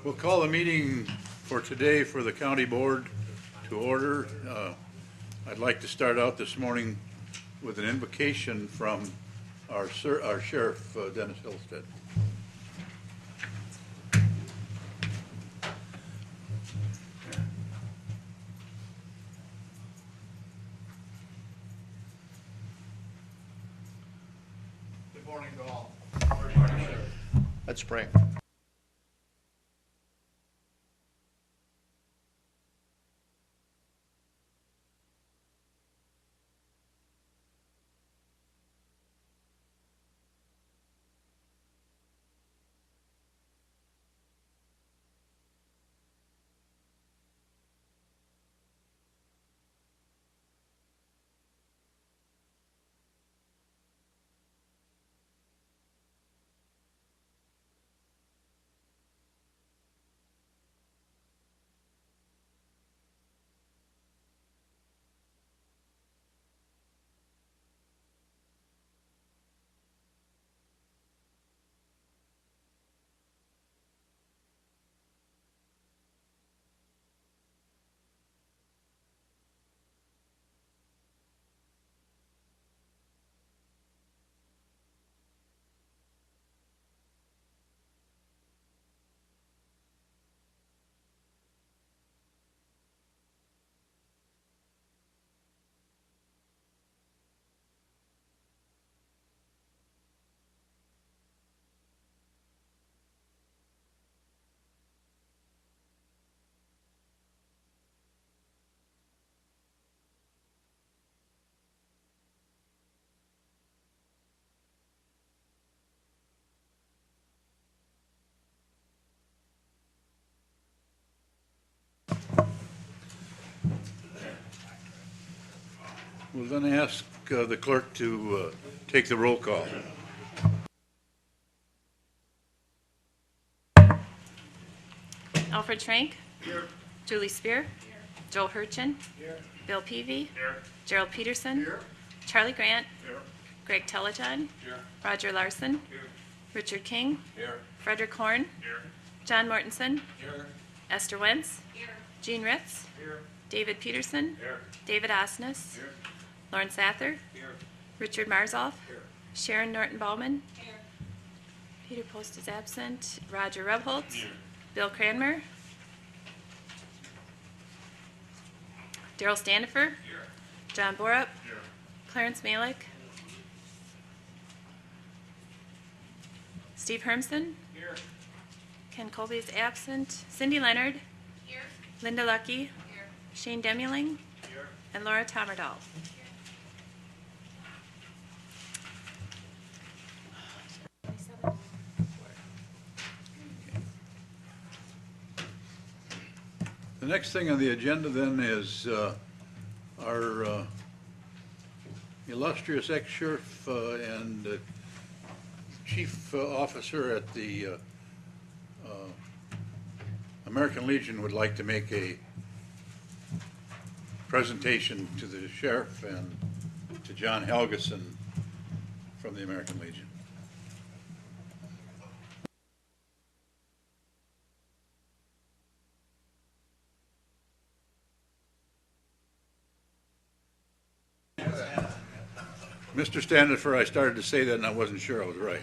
We'll call the meeting for today for the county board to order. I'd like to start out this morning with an invocation from our sheriff, Dennis Hillstead. Good morning to all. Let's pray. We'll then ask the clerk to take the roll call. Alfred Schrank. Here. Julie Spear. Here. Joel Hurchin. Here. Bill Peavy. Here. Gerald Peterson. Here. Charlie Grant. Here. Greg Telejohn. Here. Roger Larson. Here. Richard King. Here. Frederick Horn. Here. John Mortensen. Here. Esther Wentz. Here. Gene Ritz. Here. David Peterson. Here. David Osnes. Here. Lawrence Sather. Here. Richard Marzoff. Here. Sharon Norton-Bauman. Here. Peter Post is absent. Roger Rebholz. Here. Bill Cranmer. Daryl Standifer. Here. John Borup. Here. Clarence Malik. Steve Hermson. Here. Ken Colby is absent. Cindy Leonard. Here. Linda Lucky. Here. Shane Demuling. Here. And Laura Tommerdahl. The next thing on the agenda then is our illustrious ex-sheriff and chief officer at the American Legion would like to make a presentation to the sheriff and to John Helgeson from the American Legion. Mr. Standifer, I started to say that and I wasn't sure I was right.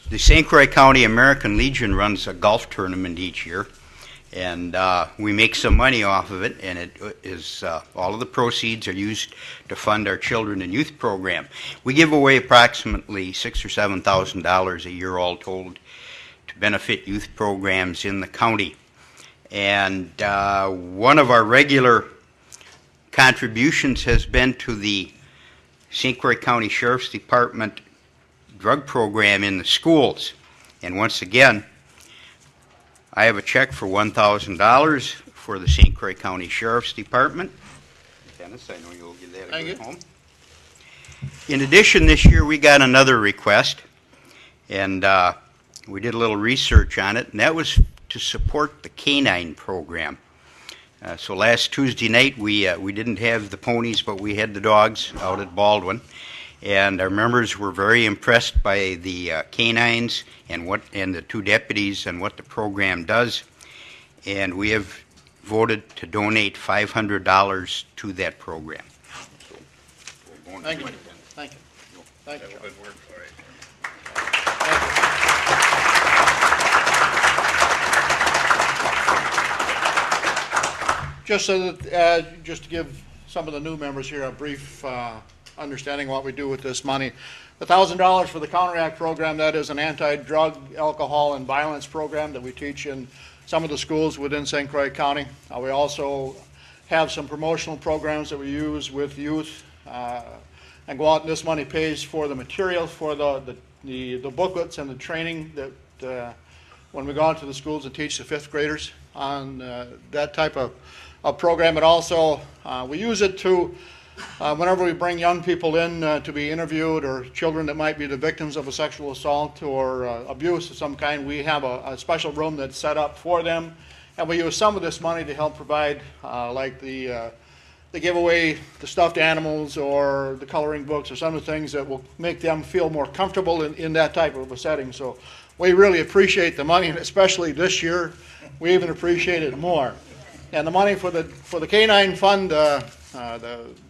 The St. Croix County American Legion runs a golf tournament each year, and we make some money off of it, and it is all of the proceeds are used to fund our children and youth program. We give away approximately $6,000 or $7,000 a year, all told, to benefit youth programs in the county. And one of our regular contributions has been to the St. Croix County Sheriff's Department drug program in the schools. And once again, I have a check for for the St. Croix County Sheriff's Department. Dennis, I know you'll give that a good home. In addition, this year we got another request, and we did a little research on it, and that was to support the canine program. So last Tuesday night we didn't have the ponies, but we had the dogs out at Baldwin, and our members were very impressed by the canines and the two deputies and what the program does, and we have voted to donate $500 to that program. Thank you. Thank you. Thank you, Joe. Good work, all right. Just so that, just to give some of the new members here a brief understanding of what we do with this money. The $1,000 for the Counteract program, that is an anti-drug, alcohol, and violence program that we teach in some of the schools within St. Croix County. We also have some promotional programs that we use with youth and go out, and this money pays for the material for the booklets and the training that when we go out to the schools and teach the fifth graders on that type of program. It also, we use it to, whenever we bring young people in to be interviewed, or children that might be the victims of a sexual assault or abuse of some kind, we have a special room that's set up for them, and we use some of this money to help provide like the giveaway, the stuffed animals or the coloring books, or some of the things that will make them feel more comfortable in that type of a setting. So we really appreciate the money, and especially this year we even appreciate it more. And the money for the canine fund,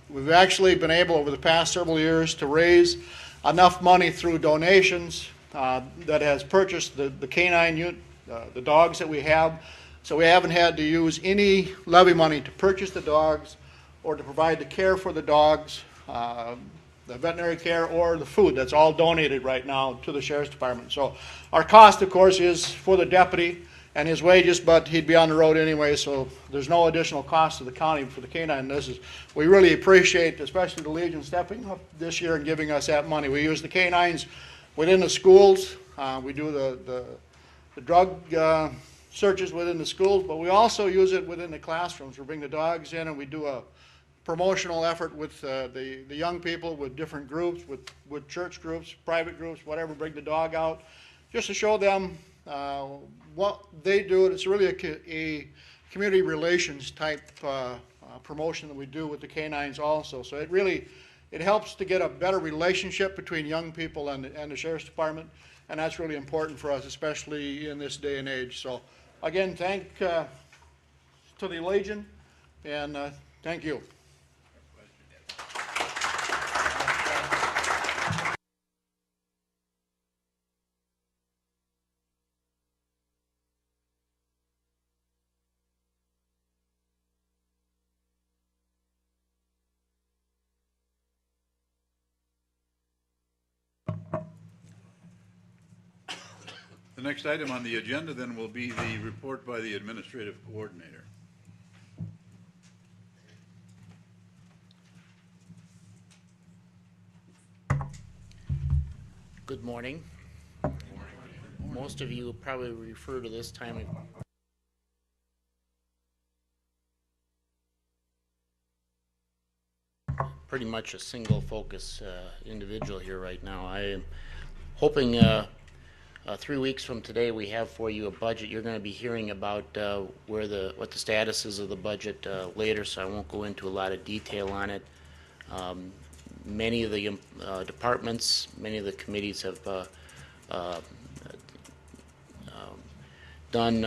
we've actually been able over the past several years to raise enough money through donations that has purchased the canine the dogs that we have. So we haven't had to use any levy money to purchase the dogs or to provide the care for the dogs, the veterinary care, or the food. That's all donated right now to the Sheriff's Department. So our cost, of course, is for the deputy and his wages, but he'd be on the road anyway, so there's no additional cost to the county for the canine. We really appreciate, especially the Legion, stepping up this year and giving us that money. We use the canines within the schools. We do the drug searches within the schools, but we also use it within the classrooms. We bring the dogs in and we do a promotional effort with the young people, with different groups, with church groups, private groups, whatever. Bring the dog out just to show them what they do. It's really a community relations type promotion that we do with the canines also. So it helps to get a better relationship between young people and the Sheriff's Department, and that's really important for us, especially in this day and age. So again, thank to the Legion, and thank you. The next item on the agenda then will be the report by the administrative coordinator. Good morning. Most of you probably refer to this time pretty much a single focus individual here right now. I am hoping 3 weeks from today we have for you a budget. You're going to be hearing about what the status is of the budget later, so I won't go into a lot of detail on it. Many of the departments, many of the committees have done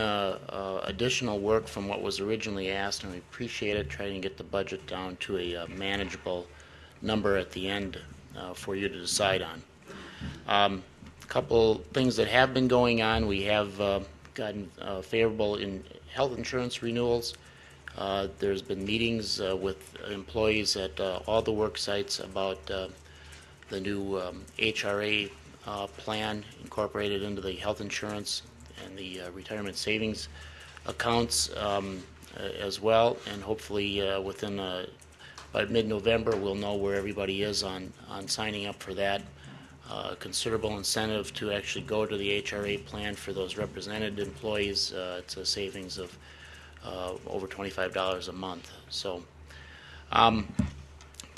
additional work from what was originally asked, and we appreciate it, trying to get the budget down to a manageable number at the end for you to decide on. Couple things that have been going on. We have gotten favorable in health insurance renewals. There's been meetings with employees at all the work sites about the new HRA plan incorporated into the health insurance and the retirement savings accounts as well, and hopefully within by mid-November we'll know where everybody is on signing up for that. Considerable incentive to actually go to the HRA plan for those represented employees. It's a savings of over $25 a month. So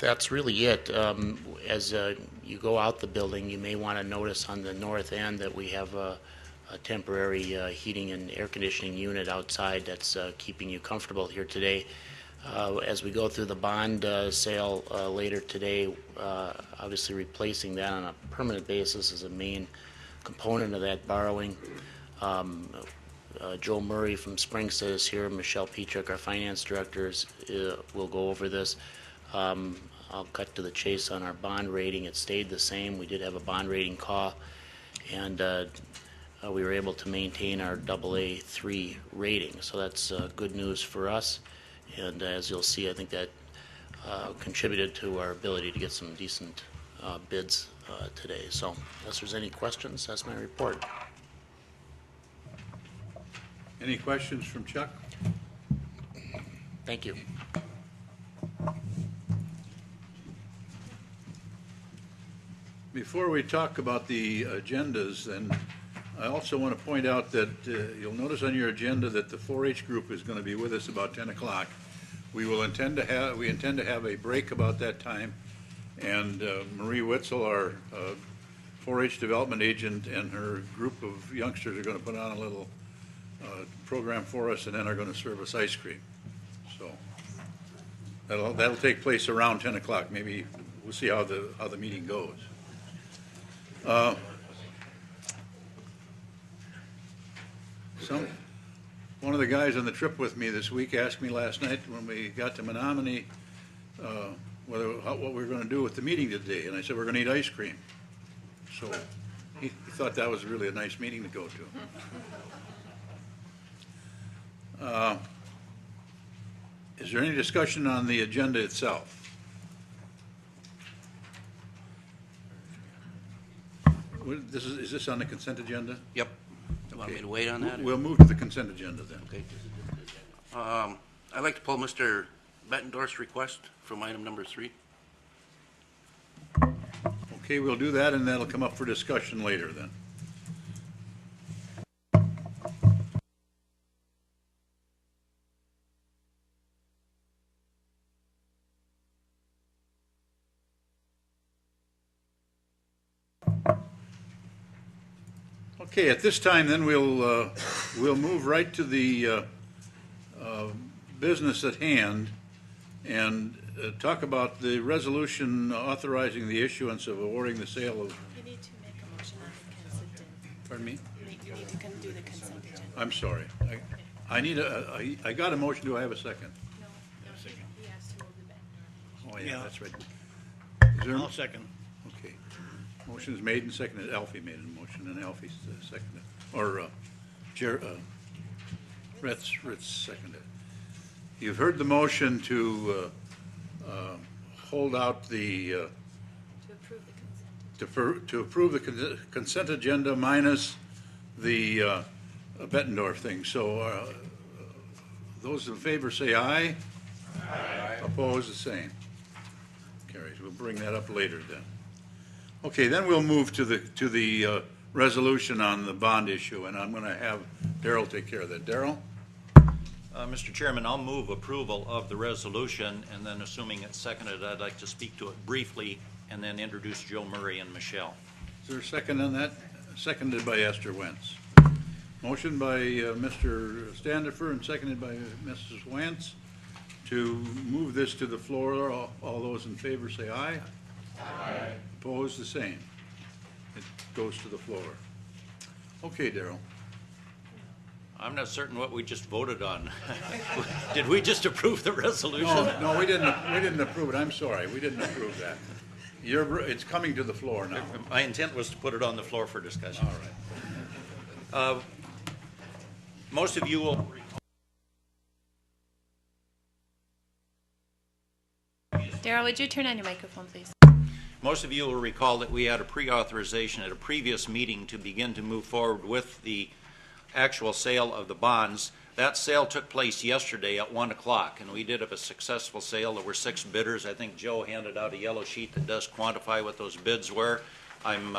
That's really it. As you go out the building, you may want to notice on the north end that we have a temporary heating and air conditioning unit outside that's keeping you comfortable here today. As we go through the bond sale later today, obviously replacing that on a permanent basis is a main component of that borrowing. Joe Murray from Springstead is here. Michelle Petrik, our finance director, will go over this. I'll cut to the chase on our bond rating. It stayed the same. We did have a bond rating call, and we were able to maintain our AA3 rating. So that's good news for us. And as you'll see, I think that contributed to our ability to get some decent bids today. So unless there's any questions, that's my report. Any questions from Chuck? Thank you. Before we talk about the agendas, then I also want to point out that you'll notice on your agenda that the 4-H group is going to be with us about 10 o'clock. We intend to have a break about that time, and Marie Witzel, our 4-H development agent, and her group of youngsters are going to put on a little program for us, and then are going to serve us ice cream. So that'll take place around 10 o'clock. Maybe we'll see how the meeting goes. One of the guys on the trip with me this week asked me last night when we got to Menominee what we were going to do with the meeting today, and I said we're going to eat ice cream. So he thought that was really a nice meeting to go to. Is there any discussion on the agenda itself? Is this on the consent agenda? Yep. You want me to wait on that? We'll move to the consent agenda then. Okay. I'd like to pull Mr. Bettendorf's request from item number 3. Okay, we'll do that, and that'll come up for discussion later then. Okay, at this time, then we'll move right to the business at hand and talk about the resolution authorizing the issuance of awarding the sale of. You need to make a motion on the consent agenda. Pardon me? You need to do the consent agenda. I'm sorry. I got a motion. Do I have a second? No, he has to move the back. Oh yeah, Yeah. that's right. Is there? I'll second. Okay. Motion is made and seconded. Alfie made a motion and Alfie seconded. Or Ritz seconded. You've heard the motion to hold out the, To approve the consent. to approve the consent agenda minus the Bettendorf thing. So those in favor say aye. Aye. Opposed, the same. Carries. We'll bring that up later then. Okay, then we'll move to the resolution on the bond issue, and I'm going to have Darrell take care of that. Darrell? Mr. Chairman, I'll move approval of the resolution, and then assuming it's seconded, I'd like to speak to it briefly and then introduce Joe Murray and Michelle. Is there a second on that? Seconded by Esther Wentz. Motion by Mr. Standifer and seconded by Mrs. Wentz to move this to the floor. All those in favor say aye. Aye. Opposed, the same. It goes to the floor. Okay, Darrell. I'm not certain what we just voted on. Did we just approve the resolution? No, we didn't approve it. I'm sorry. We didn't approve that. It's coming to the floor now. My intent was to put it on the floor for discussion. All right. Most of you will Darrell, would you turn on your microphone, please? Most of you will recall that we had a pre-authorization at a previous meeting to begin to move forward with the actual sale of the bonds. That sale took place yesterday at 1 o'clock, and we did have a successful sale. There were 6 bidders. I think Joe handed out a yellow sheet that does quantify what those bids were. I'm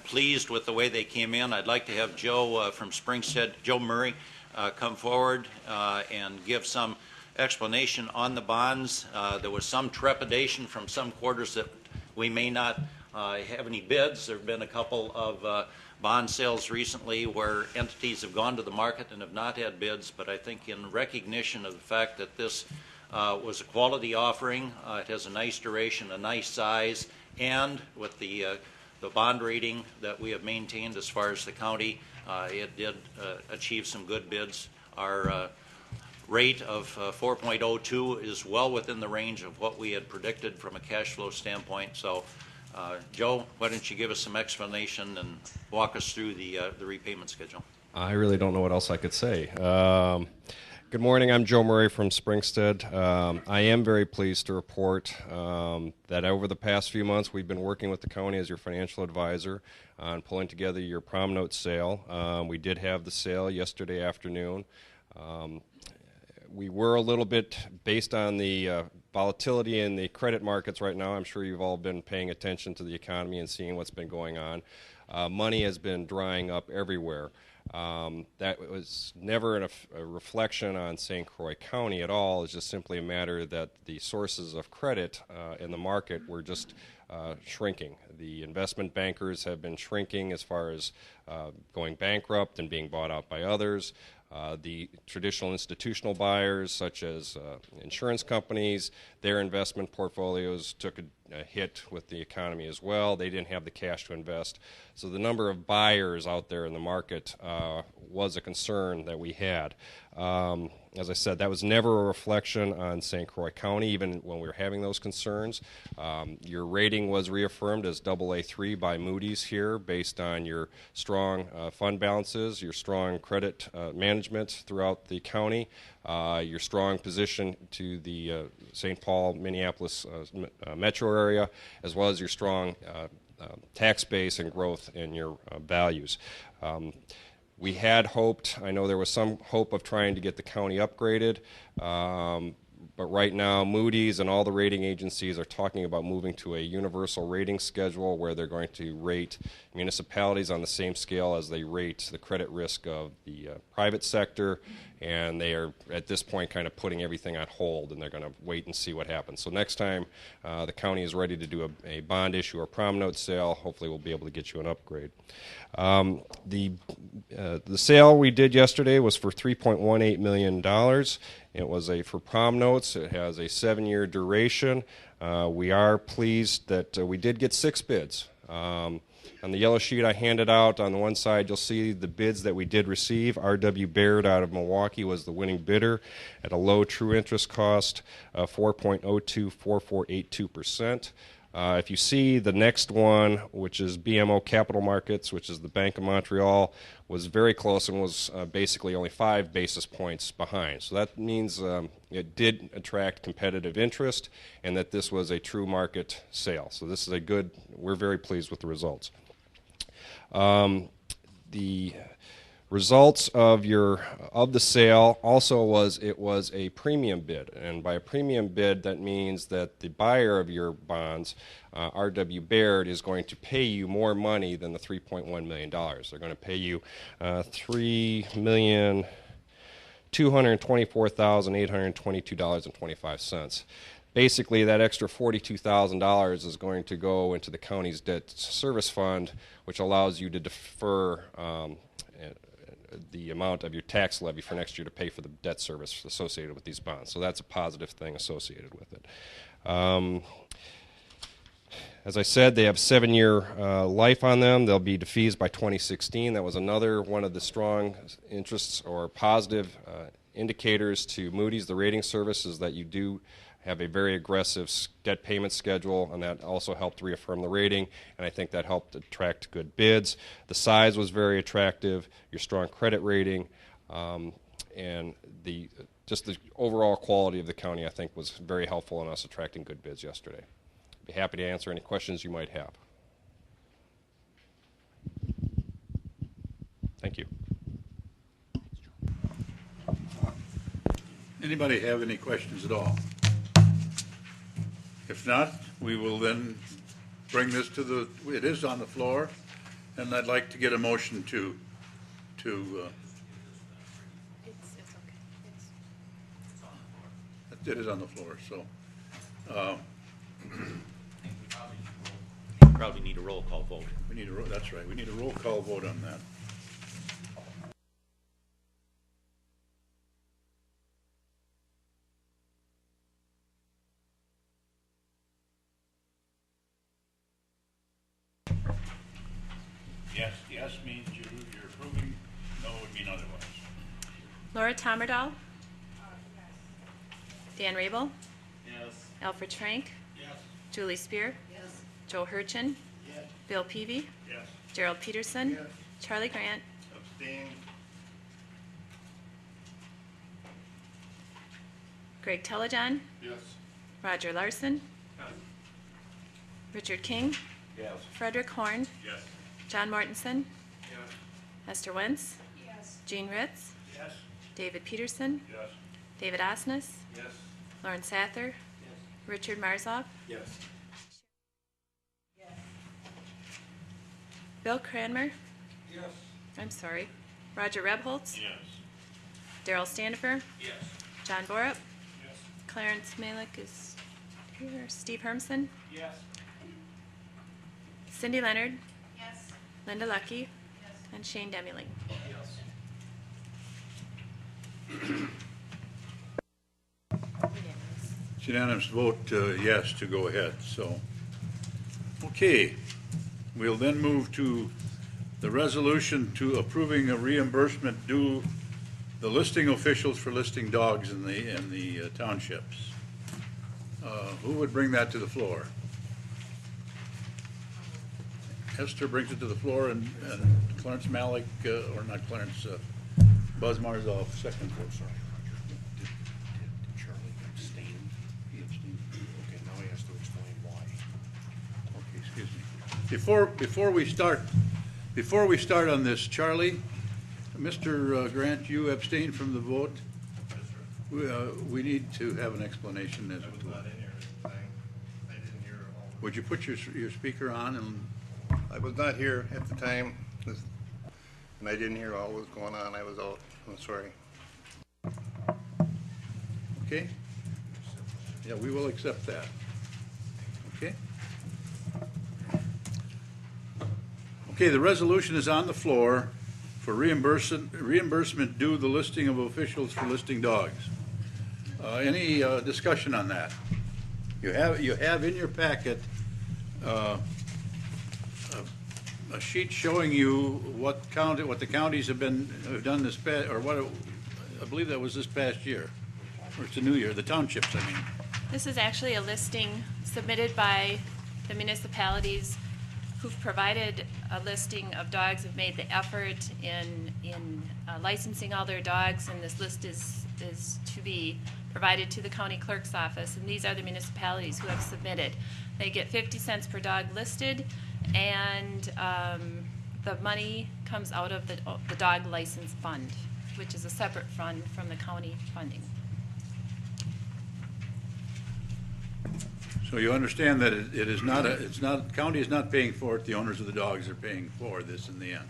pleased with the way they came in. I'd like to have Joe from Springstead, Joe Murray, come forward and give some explanation on the bonds. There was some trepidation from some quarters that we may not have any bids. There have been a couple of bond sales recently where entities have gone to the market and have not had bids, but I think in recognition of the fact that this was a quality offering, it has a nice duration, a nice size, and with the bond rating that we have maintained as far as the county, it did achieve some good bids. Our rate of 4.02 is well within the range of what we had predicted from a cash flow standpoint. So, Joe, why don't you give us some explanation and walk us through the repayment schedule? I really don't know what else I could say. Good morning. I'm Joe Murray from Springstead. I am very pleased to report that over the past few months we've been working with the county as your financial advisor on pulling together your prom note sale. We did have the sale yesterday afternoon. We were a little bit, based on the volatility in the credit markets right now, I'm sure you've all been paying attention to the economy and seeing what's been going on. Money has been drying up everywhere. That was never a reflection on St. Croix County at all. It's just simply a matter that the sources of credit in the market were just shrinking. The investment bankers have been shrinking as far as going bankrupt and being bought out by others. The traditional institutional buyers, such as insurance companies, their investment portfolios took a hit with the economy as well. They didn't have the cash to invest. So the number of buyers out there in the market was a concern that we had. As I said, that was never a reflection on St. Croix County, even when we were having those concerns. Your rating was reaffirmed as AA3 by Moody's here based on your strong fund balances, your strong credit management throughout the county, your strong position to the St. Paul, Minneapolis metro area, as well as your strong tax base and growth in your values. We had hoped, I know there was some hope of trying to get the county upgraded, but right now Moody's and all the rating agencies are talking about moving to a universal rating schedule where they're going to rate municipalities on the same scale as they rate the credit risk of the private sector, and they are at this point kind of putting everything on hold, and they're going to wait and see what happens. So next time the county is ready to do a bond issue or prom note sale, hopefully we'll be able to get you an upgrade. The sale we did yesterday was for $3.18 million. It was for prom notes. It has a 7-year duration. We are pleased that we did get 6 bids. On the yellow sheet I handed out, on the one side you'll see the bids that we did receive. R.W. Baird out of Milwaukee was the winning bidder at a low true interest cost of 4.024482%. If you see the next one, which is BMO Capital Markets, which is the Bank of Montreal, was very close and was basically only 5 basis points behind. So that means it did attract competitive interest and that this was a true market sale. So this is we're very pleased with the results. The results of the sale also was a premium bid, and by a premium bid that means that the buyer of your bonds, R.W. Baird, is going to pay you more money than the $3.1 million. They're going to pay you $3,224,822.25. Basically, that extra $42,000 is going to go into the county's debt service fund, which allows you to defer the amount of your tax levy for next year to pay for the debt service associated with these bonds. So that's a positive thing associated with it. As I said, they have 7-year life on them. They'll be defeased by 2016. That was another one of the strong interests or positive indicators to Moody's, the rating service, is that you do have a very aggressive debt payment schedule, and that also helped reaffirm the rating, and I think that helped attract good bids. The size was very attractive, your strong credit rating, and just the overall quality of the county, I think, was very helpful in us attracting good bids yesterday. I'd be happy to answer any questions you might have. Thank you. Anybody have any questions at all? If not, we will then bring this it is on the floor, and I'd like to get a motion to It's okay. it is on the floor, so. Probably need a roll call vote. We need a, that's right, we need a roll call vote on that. Yes, yes means you're approving, no would mean otherwise. Laura Tomerdahl. Dan Rabel. Yes. Alfred Schrank. Yes. Julie Spear. Yes. Joe Hurchin. Yes. Bill Peavy. Yes. Gerald Peterson. Yes. Charlie Grant. Abstain. Greg Telejohn. Yes. Roger Larson. Yes. Richard King. Yes. Frederick Horn. Yes. John Mortensen. Yes. Esther Wentz. Yes. Jean Ritz. Yes. David Peterson. Yes. David Osnes. Yes. Lauren Sather. Yes. Richard Marzoff. Yes. Bill Cranmer. Yes. I'm sorry. Roger Rebholz. Yes. Daryl Standifer. Yes. John Borup. Yes. Clarence Malik is here. Steve Hermson. Yes. Cindy Leonard. Yes. Linda Lucky. Yes. And Shane Demling. Yes. It's unanimous vote, yes, to go ahead, so. Okay, we'll then move to the resolution to approving a reimbursement due the listing officials for listing dogs in the townships. Who would bring that to the floor? Esther brings it to the floor, and Clarence Malik, or not Clarence, Buzz Marzoff, second. Sorry, Roger. Did Charlie abstain? He abstained. Okay, now he has to explain why. Okay, excuse me. Before we start on this, Charlie, Mr. Grant, you abstained from the vote. We need to have an explanation as I was to. not in here at the time. I didn't hear all. Would you put your speaker on and? I was not here at the time, and I didn't hear all that was going on. I was out. I'm sorry. Okay? Yeah, we will accept that. Okay? Okay, the resolution is on the floor for reimbursement due the listing of officials for listing dogs. Any discussion on that? You have in your packet a sheet showing you what the counties have done this past, or what, I believe that was this past year, or it's the new year, the townships, I mean. This is actually a listing submitted by the municipalities who've provided a listing of dogs, have made the effort in licensing all their dogs, and this list is to be provided to the county clerk's office, and these are the municipalities who have submitted. They get 50 cents per dog listed, and the money comes out of the dog license fund, which is a separate fund from the county funding. So you understand that it is not the county is not paying for it, the owners of the dogs are paying for this in the end.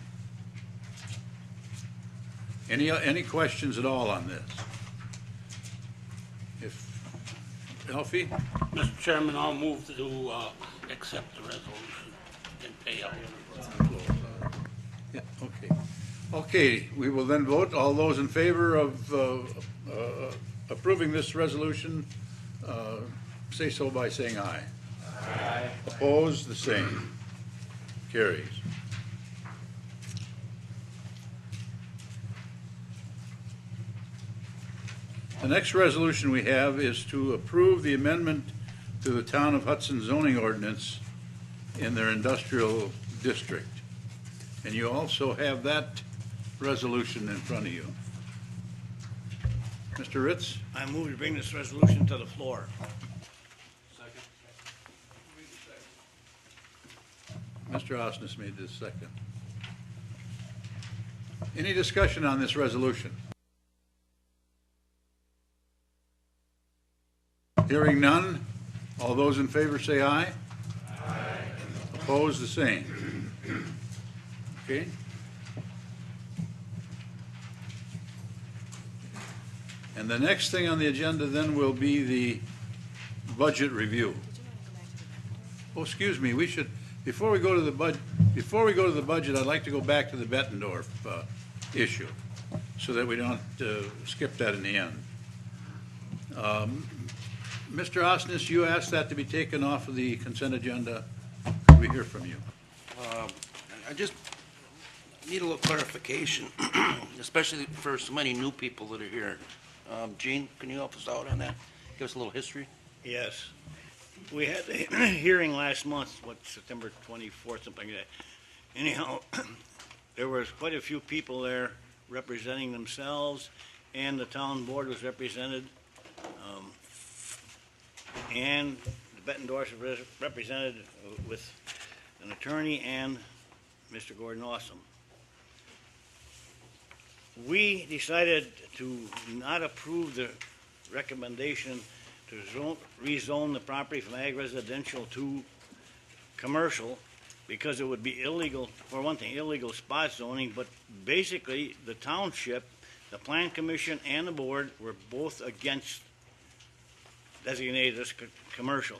Any questions at all on this? If, Alfie? Mr. Chairman, I'll move to accept the resolution and pay out. Yeah, okay. Okay, we will then vote. All those in favor of approving this resolution, say so by saying aye. Aye. Opposed, the same. Carries. The next resolution we have is to approve the amendment to the Town of Hudson zoning ordinance in their industrial district. And you also have that resolution in front of you. Mr. Ritz? I move to bring this resolution to the floor. Mr. Osnes made this second. Any discussion on this resolution? Hearing none, all those in favor say aye. Aye. Opposed, the same. Okay? And the next thing on the agenda then will be the budget review. Oh, excuse me, we should, before we go to the budget, I'd like to go back to the Bettendorf issue, so that we don't skip that in the end. Mr. Osnes, you asked that to be taken off of the consent agenda. Could we hear from you? I just need a little clarification, especially for so many new people that are here. Gene, can you help us out on that? Give us a little history? Yes. We had a hearing last month, September 24th, something like that. Anyhow, there was quite a few people there representing themselves, and the town board was represented, and the Bettendorfs were represented with an attorney and Mr. Gordon Awesome. We decided to not approve the recommendation to rezone the property from ag residential to commercial because it would be illegal, for one thing, illegal spot zoning, but basically the township, the plan commission, and the board were both against designated as commercial.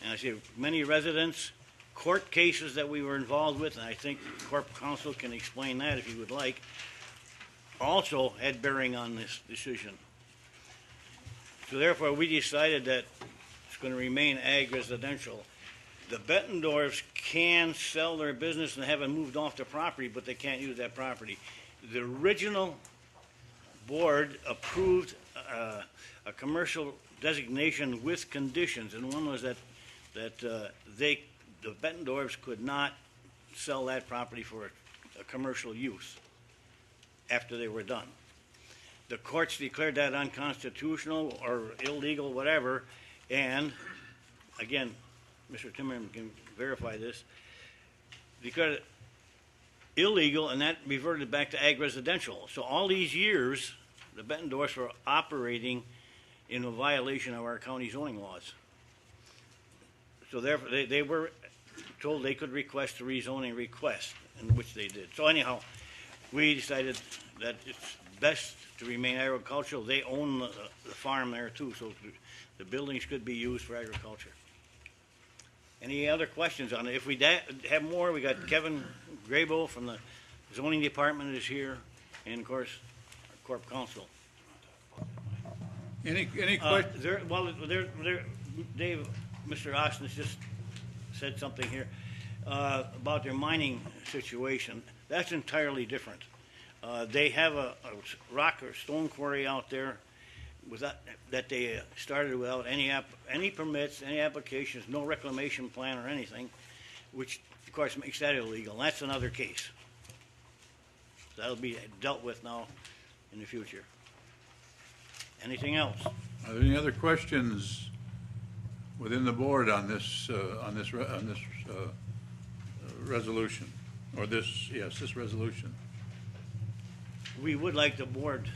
And I see many residents, court cases that we were involved with, and I think Corp Counsel can explain that if you would like, also had bearing on this decision. So therefore, we decided that it's going to remain ag residential. The Bettendorfs can sell their business and have it moved off the property, but they can't use that property. The original board approved a commercial designation with conditions, and one was that the Bettendorfs could not sell that property for a commercial use after they were done. The courts declared that unconstitutional or illegal, whatever, and again, Mr. Timmerman can verify this, declared it illegal, and that reverted back to ag residential. So all these years, the Bettendorfs were operating in a violation of our county zoning laws. So therefore, they were told they could request a rezoning request, in which they did. So anyhow, we decided that it's best to remain agricultural. They own the farm there too, so the buildings could be used for agriculture. Any other questions on it? If we have more, we got Kevin Grabo from the zoning department is here, and of course, our Corp Counsel. Any questions? Dave, Mr. Austin just said something here about their mining situation. That's entirely different. They have a rock or stone quarry out there that they started without any permits, any applications, no reclamation plan or anything, which of course makes that illegal. And that's another case. That'll be dealt with now in the future. Anything else? Are there any other questions within the board on this resolution, or this resolution? We would like the board,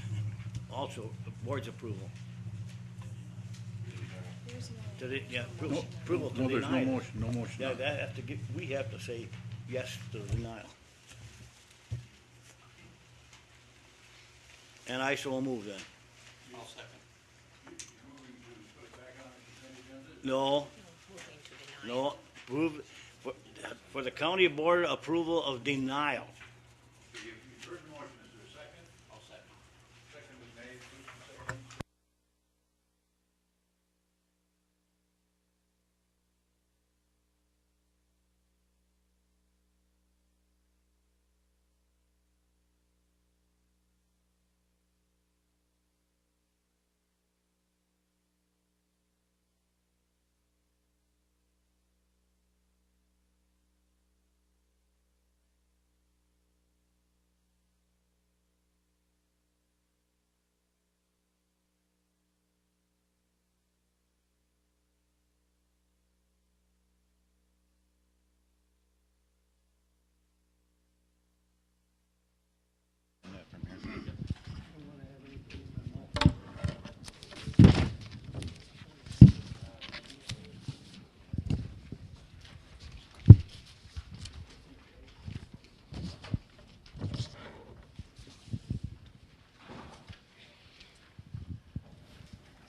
also, the board's approval. Approval to No, there's deny. no motion. Yeah, we have to say yes to the denial. And I so move then. I'll second. No, approve, for the county board approval of denial. You've heard the motion. Is there a second? I'll second. Second was made. First and second.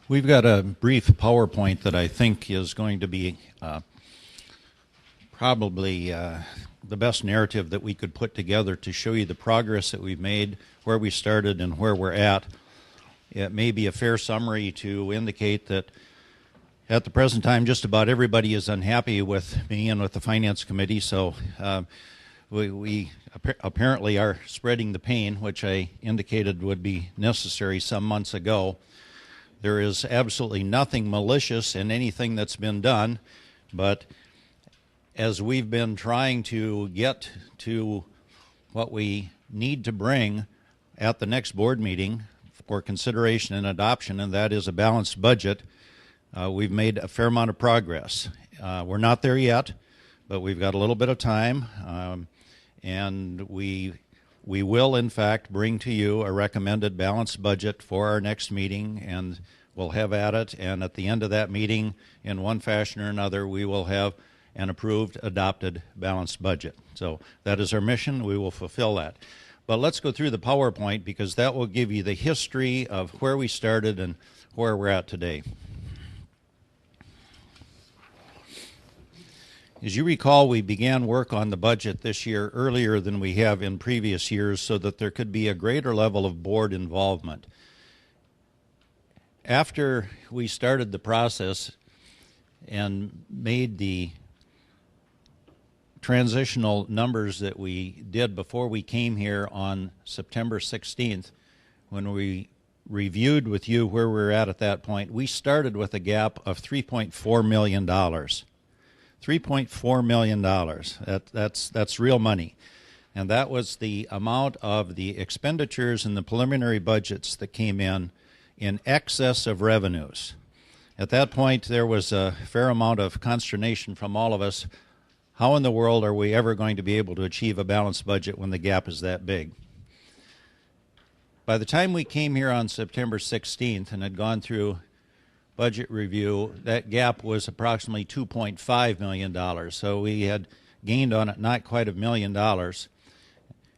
We've got a brief PowerPoint that I think is going to be probably the best narrative that we could put together to show you the progress that we've made, where we started, and where we're at. It may be a fair summary to indicate that at the present time, just about everybody is unhappy with me and with the Finance Committee, so we apparently are spreading the pain, which I indicated would be necessary some months ago. There is absolutely nothing malicious in anything that's been done, but as we've been trying to get to what we need to bring at the next board meeting for consideration and adoption, and that is a balanced budget, we've made a fair amount of progress. We're not there yet, but we've got a little bit of time, and we will, in fact, bring to you a recommended balanced budget for our next meeting, and we'll have at it, and at the end of that meeting, in one fashion or another, we will have an approved, adopted, balanced budget. So that is our mission. We will fulfill that. But let's go through the PowerPoint, because that will give you the history of where we started and where we're at today. As you recall, we began work on the budget this year earlier than we have in previous years so that there could be a greater level of board involvement. After we started the process and made the transitional numbers that we did before we came here on September 16th, when we reviewed with you where we were at that point, we started with a gap of $3.4 million. $3.4 million. That's real money. And that was the amount of the expenditures in the preliminary budgets that came in excess of revenues. At that point, there was a fair amount of consternation from all of us. How in the world are we ever going to be able to achieve a balanced budget when the gap is that big? By the time we came here on September 16th and had gone through budget review, that gap was approximately $2.5 million. So we had gained on it not quite $1 million.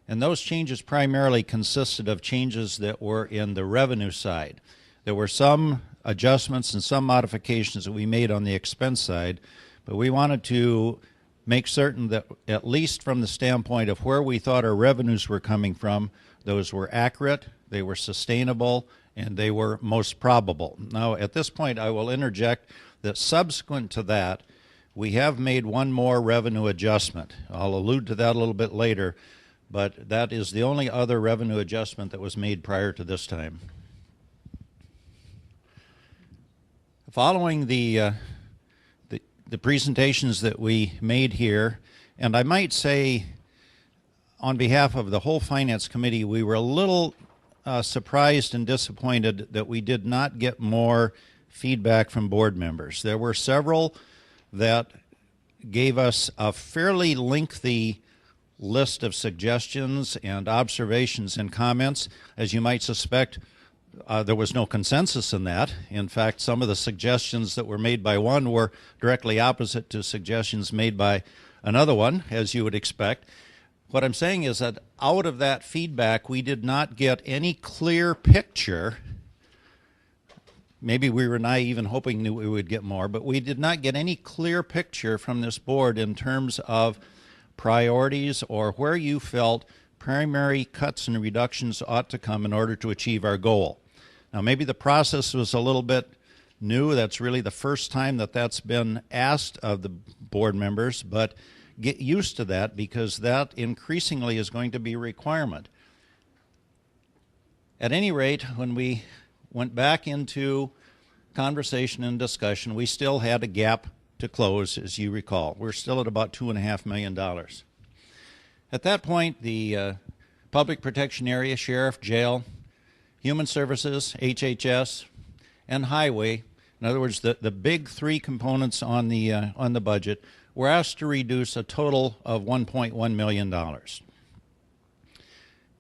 And those changes primarily consisted of changes that were in the revenue side. There were some adjustments and some modifications that we made on the expense side, but we wanted to make certain that, at least from the standpoint of where we thought our revenues were coming from, those were accurate, they were sustainable, and they were most probable. Now, at this point, I will interject that subsequent to that, we have made one more revenue adjustment. I'll allude to that a little bit later, but that is the only other revenue adjustment that was made prior to this time. Following the presentations that we made here, and I might say on behalf of the whole Finance Committee, we were a little surprised and disappointed that we did not get more feedback from board members. There were several that gave us a fairly lengthy list of suggestions and observations and comments. As you might suspect, there was no consensus in that. In fact, some of the suggestions that were made by one were directly opposite to suggestions made by another one, as you would expect. What I'm saying is that out of that feedback, we did not get any clear picture. Maybe we were naive and hoping that we would get more, but we did not get any clear picture from this board in terms of priorities or where you felt primary cuts and reductions ought to come in order to achieve our goal. Now, maybe the process was a little bit new. That's really the first time that that's been asked of the board members, but get used to that, because that increasingly is going to be a requirement. At any rate, when we went back into conversation and discussion, we still had a gap to close, as you recall. We're still at about $2.5 million. At that point, the Public Protection Area, Sheriff, Jail, Human Services, HHS, and Highway, in other words, the big three components on the budget, were asked to reduce a total of $1.1 million.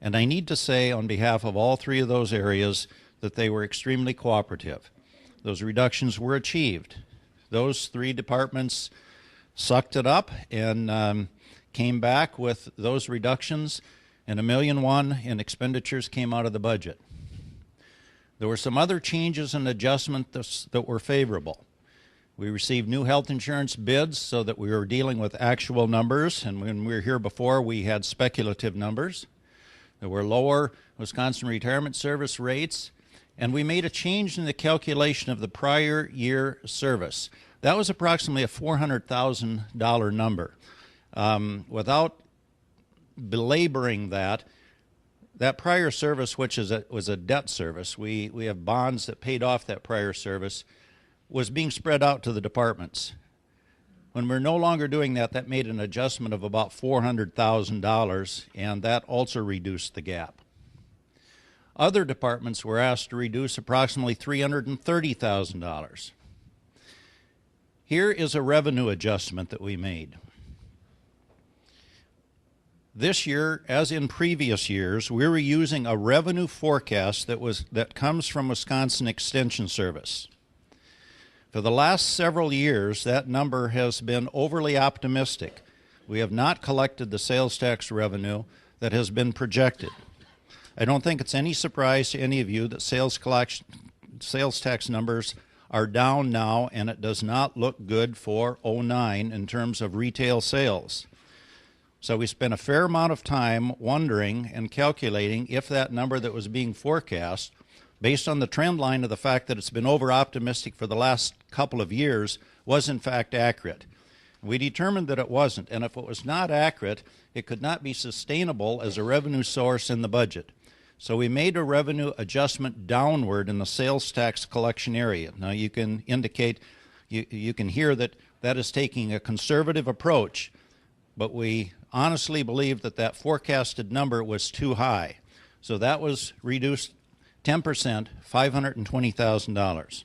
And I need to say on behalf of all three of those areas that they were extremely cooperative. Those reductions were achieved. Those three departments sucked it up and came back with those reductions, and $1.1 million in expenditures came out of the budget. There were some other changes and adjustments that were favorable. We received new health insurance bids so that we were dealing with actual numbers, and when we were here before, we had speculative numbers. There were lower Wisconsin Retirement Service rates, and we made a change in the calculation of the prior year service. That was approximately a $400,000 number. Without belaboring that prior service, which was a debt service, we have bonds that paid off that prior service, was being spread out to the departments. When we're no longer doing that, that made an adjustment of about $400,000, and that also reduced the gap. Other departments were asked to reduce approximately $330,000. Here is a revenue adjustment that we made. This year, as in previous years, we were using a revenue forecast that comes from Wisconsin Extension Service. For the last several years, that number has been overly optimistic. We have not collected the sales tax revenue that has been projected. I don't think it's any surprise to any of you that sales tax numbers are down now, and it does not look good for '09 in terms of retail sales. So we spent a fair amount of time wondering and calculating if that number that was being forecast, based on the trend line of the fact that it's been over-optimistic for the last couple of years, was in fact accurate. We determined that it wasn't, and if it was not accurate, it could not be sustainable as a revenue source in the budget. So we made a revenue adjustment downward in the sales tax collection area. Now you can indicate, you can hear that that is taking a conservative approach, but we honestly believe that that forecasted number was too high. So that was reduced 10%, $520,000.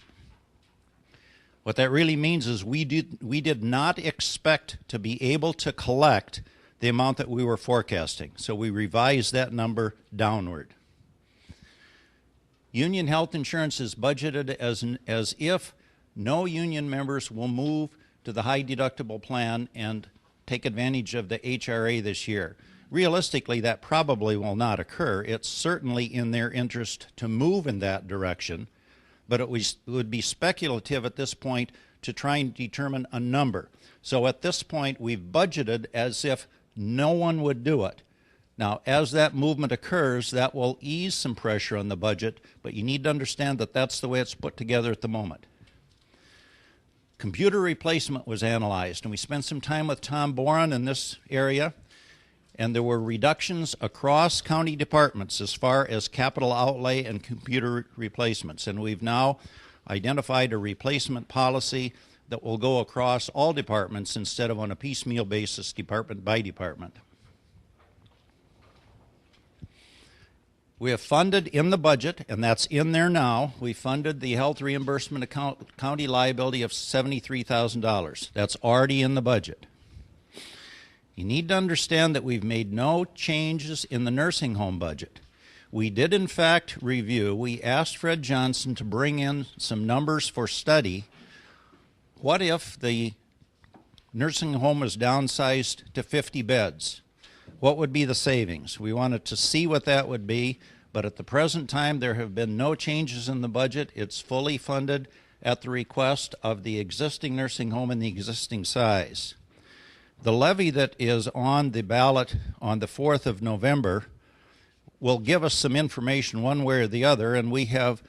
What that really means is we did not expect to be able to collect the amount that we were forecasting. So we revised that number downward. Union health insurance is budgeted as if no union members will move to the high deductible plan and take advantage of the HRA this year. Realistically, that probably will not occur. It's certainly in their interest to move in that direction, but it would be speculative at this point to try and determine a number. So at this point, we've budgeted as if no one would do it. Now, as that movement occurs, that will ease some pressure on the budget, but you need to understand that that's the way it's put together at the moment. Computer replacement was analyzed, and we spent some time with Tom Boren in this area, and there were reductions across county departments as far as capital outlay and computer replacements. And we've now identified a replacement policy that will go across all departments instead of on a piecemeal basis, department by department. We have funded in the budget, and that's in there now, we funded the health reimbursement account, county liability of $73,000. That's already in the budget. You need to understand that we've made no changes in the nursing home budget. We did, in fact, review. We asked Fred Johnson to bring in some numbers for study. What if the nursing home is downsized to 50 beds? What would be the savings? We wanted to see what that would be, but at the present time, there have been no changes in the budget. It's fully funded at the request of the existing nursing home and the existing size. The levy that is on the ballot on the 4th of November will give us some information one way or the other, and we have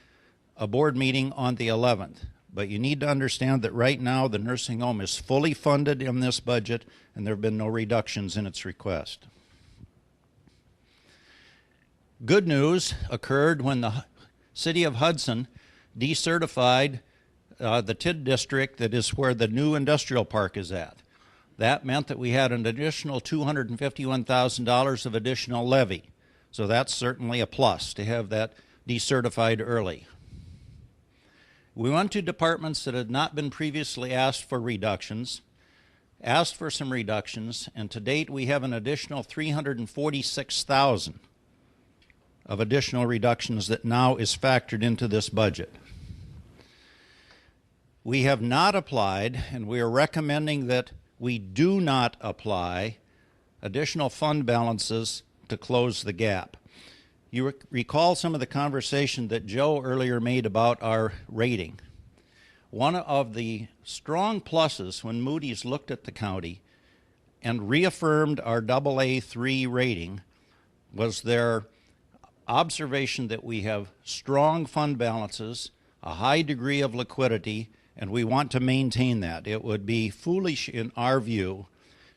a board meeting on the 11th. But you need to understand that right now the nursing home is fully funded in this budget, and there have been no reductions in its request. Good news occurred when the city of Hudson decertified the TID district that is where the new industrial park is at. That meant that we had an additional $251,000 of additional levy. So that's certainly a plus to have that decertified early. We went to departments that had not been previously asked for reductions, asked for some reductions, and to date we have an additional $346,000 of additional reductions that now is factored into this budget. We have not applied, and we are recommending that we do not apply additional fund balances to close the gap. You recall some of the conversation that Joe earlier made about our rating. One of the strong pluses when Moody's looked at the county and reaffirmed our AA3 rating was their observation that we have strong fund balances, a high degree of liquidity, and we want to maintain that. It would be foolish in our view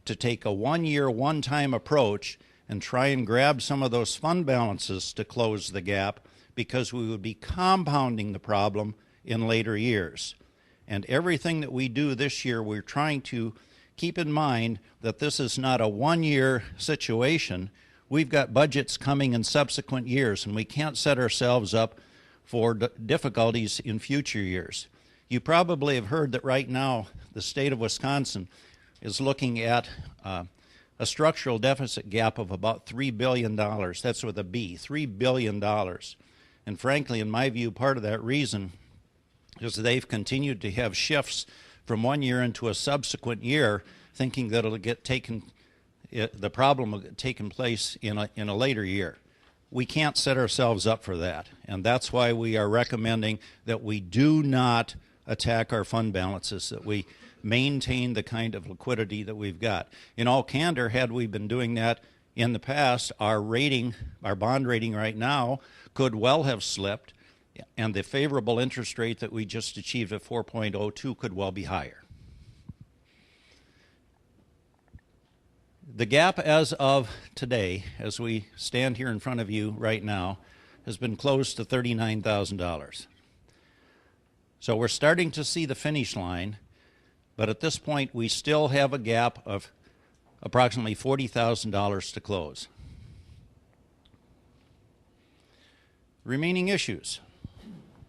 to take a one-year, one-time approach and try and grab some of those fund balances to close the gap, because we would be compounding the problem in later years. And everything that we do this year, we're trying to keep in mind that this is not a one-year situation. We've got budgets coming in subsequent years, and we can't set ourselves up for difficulties in future years. You probably have heard that right now the state of Wisconsin is looking at a structural deficit gap of about $3 billion. That's with a B, $3 billion. And frankly, in my view, part of that reason is they've continued to have shifts from one year into a subsequent year, thinking that it'll get taken, the problem will get taken place in a later year. We can't set ourselves up for that, and that's why we are recommending that we do not attack our fund balances, that we maintain the kind of liquidity that we've got. In all candor, had we been doing that in the past, our rating, our bond rating right now could well have slipped, and the favorable interest rate that we just achieved at 4.02 could well be higher. The gap as of today, as we stand here in front of you right now, has been close to $39,000. So we're starting to see the finish line, but at this point we still have a gap of approximately $40,000 to close. Remaining issues.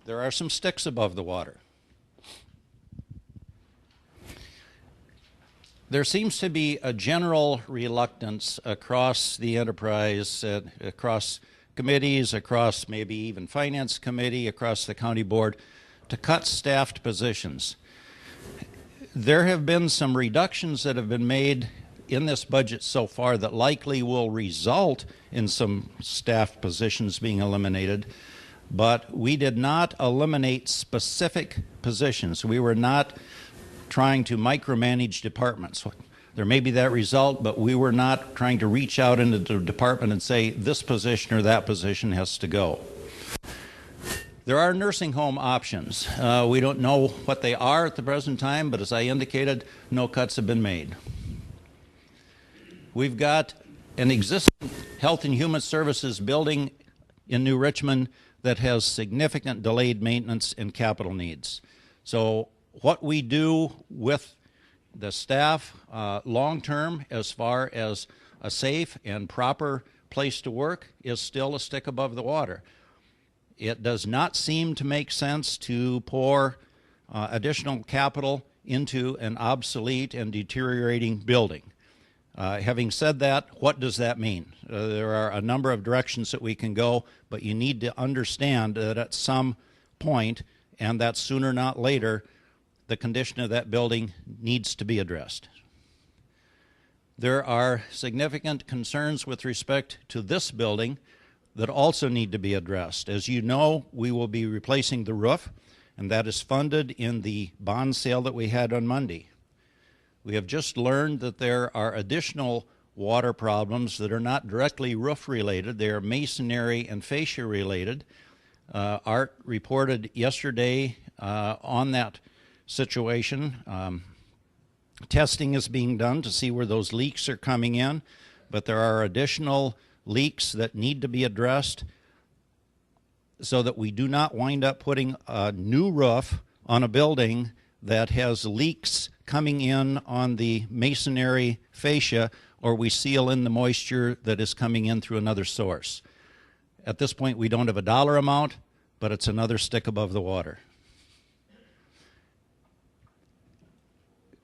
There are some sticks above the water. There seems to be a general reluctance across the enterprise, across committees, across maybe even finance committee, across the county board, to cut staffed positions. There have been some reductions that have been made in this budget so far that likely will result in some staff positions being eliminated, but we did not eliminate specific positions. We were not trying to micromanage departments. There may be that result, but we were not trying to reach out into the department and say this position or that position has to go. There are nursing home options. We don't know what they are at the present time, but as I indicated, no cuts have been made. We've got an existing Health and Human Services building in New Richmond that has significant delayed maintenance and capital needs. So what we do with the staff long-term as far as a safe and proper place to work is still a stick above the water. It does not seem to make sense to pour additional capital into an obsolete and deteriorating building. Having said that, what does that mean? There are a number of directions that we can go, but you need to understand that at some point, and that's sooner not later, the condition of that building needs to be addressed. There are significant concerns with respect to this building that also need to be addressed. As you know, we will be replacing the roof, and that is funded in the bond sale that we had on Monday. We have just learned that there are additional water problems that are not directly roof related. They are masonry and fascia related. Art reported yesterday on that situation. Testing is being done to see where those leaks are coming in, but there are additional leaks that need to be addressed so that we do not wind up putting a new roof on a building that has leaks coming in on the masonry fascia, or we seal in the moisture that is coming in through another source. At this point, we don't have a dollar amount, but it's another stick above the water.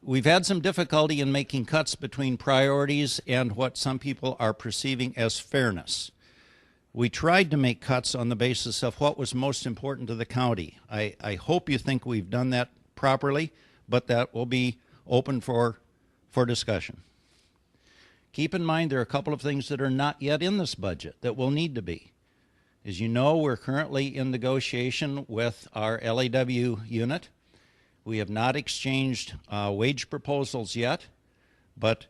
We've had some difficulty in making cuts between priorities and what some people are perceiving as fairness. We tried to make cuts on the basis of what was most important to the county. I hope you think we've done that properly, but that will be open for discussion. Keep in mind there are a couple of things that are not yet in this budget that will need to be. As you know, we're currently in negotiation with our LAW unit. We have not exchanged wage proposals yet, but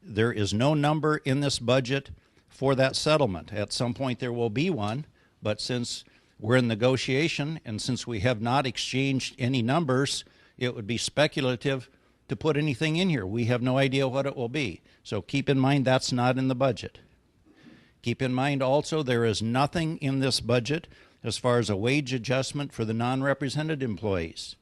there is no number in this budget for that settlement. At some point there will be one, but since we're in negotiation and since we have not exchanged any numbers, it would be speculative to put anything in here. We have no idea what it will be. So keep in mind that's not in the budget. Keep in mind also there is nothing in this budget as far as a wage adjustment for the non-represented employees.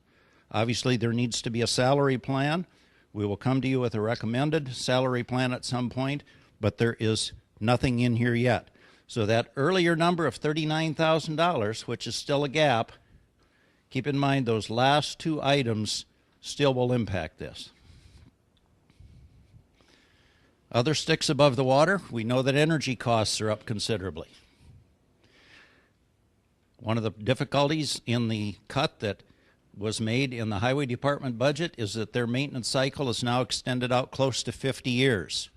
Obviously there needs to be a salary plan. We will come to you with a recommended salary plan at some point, but there is nothing in here yet. So that earlier number of $39,000, which is still a gap, keep in mind those last two items still will impact this. Other sticks above the water, we know that energy costs are up considerably. One of the difficulties in the cut that was made in the Highway Department budget is that their maintenance cycle is now extended out close to 50 years.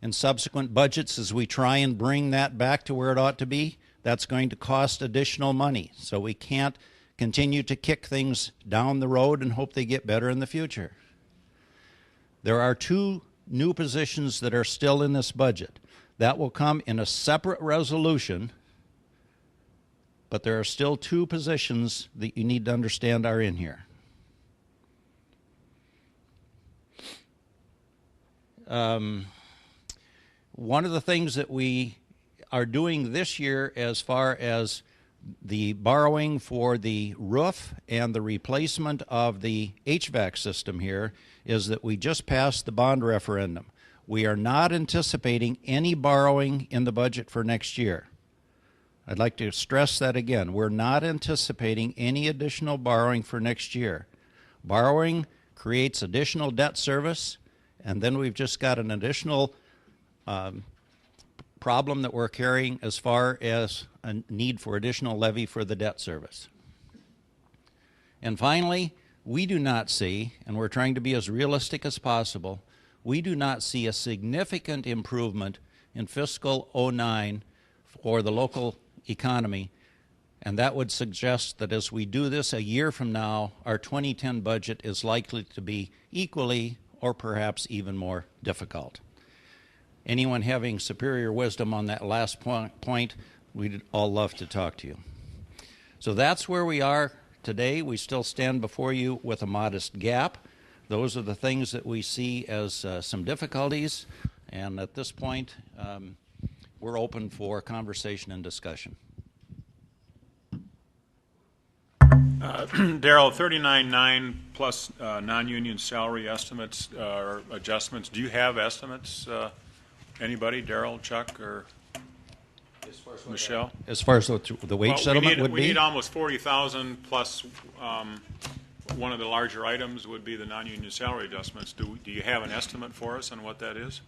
In subsequent budgets, as we try and bring that back to where it ought to be, that's going to cost additional money. So we can't continue to kick things down the road and hope they get better in the future. There are two new positions that are still in this budget. That will come in a separate resolution, but there are still two positions that you need to understand are in here. One of the things that we are doing this year as far as the borrowing for the roof and the replacement of the HVAC system here is that we just passed the bond referendum. We are not anticipating any borrowing in the budget for next year. I'd like to stress that again. We're not anticipating any additional borrowing for next year. Borrowing creates additional debt service, and then we've just got an additional problem that we're carrying as far as a need for additional levy for the debt service. And finally, we do not see, and we're trying to be as realistic as possible, we do not see a significant improvement in fiscal 09 for the local economy, and that would suggest that as we do this a year from now, our 2010 budget is likely to be equally or perhaps even more difficult. Anyone having superior wisdom on that last point, we'd all love to talk to you. So that's where we are today. We still stand before you with a modest gap. Those are the things that we see as some difficulties, and at this point, we're open for conversation and discussion. Darrell, 39.9 plus non-union salary estimates or adjustments. Do you have estimates? Anybody, Darrell, Chuck, or Michelle? As far as the wage settlement would be? We need almost 40,000 plus one of the larger items would be the non-union salary adjustments. Do you have an estimate for us on what that is?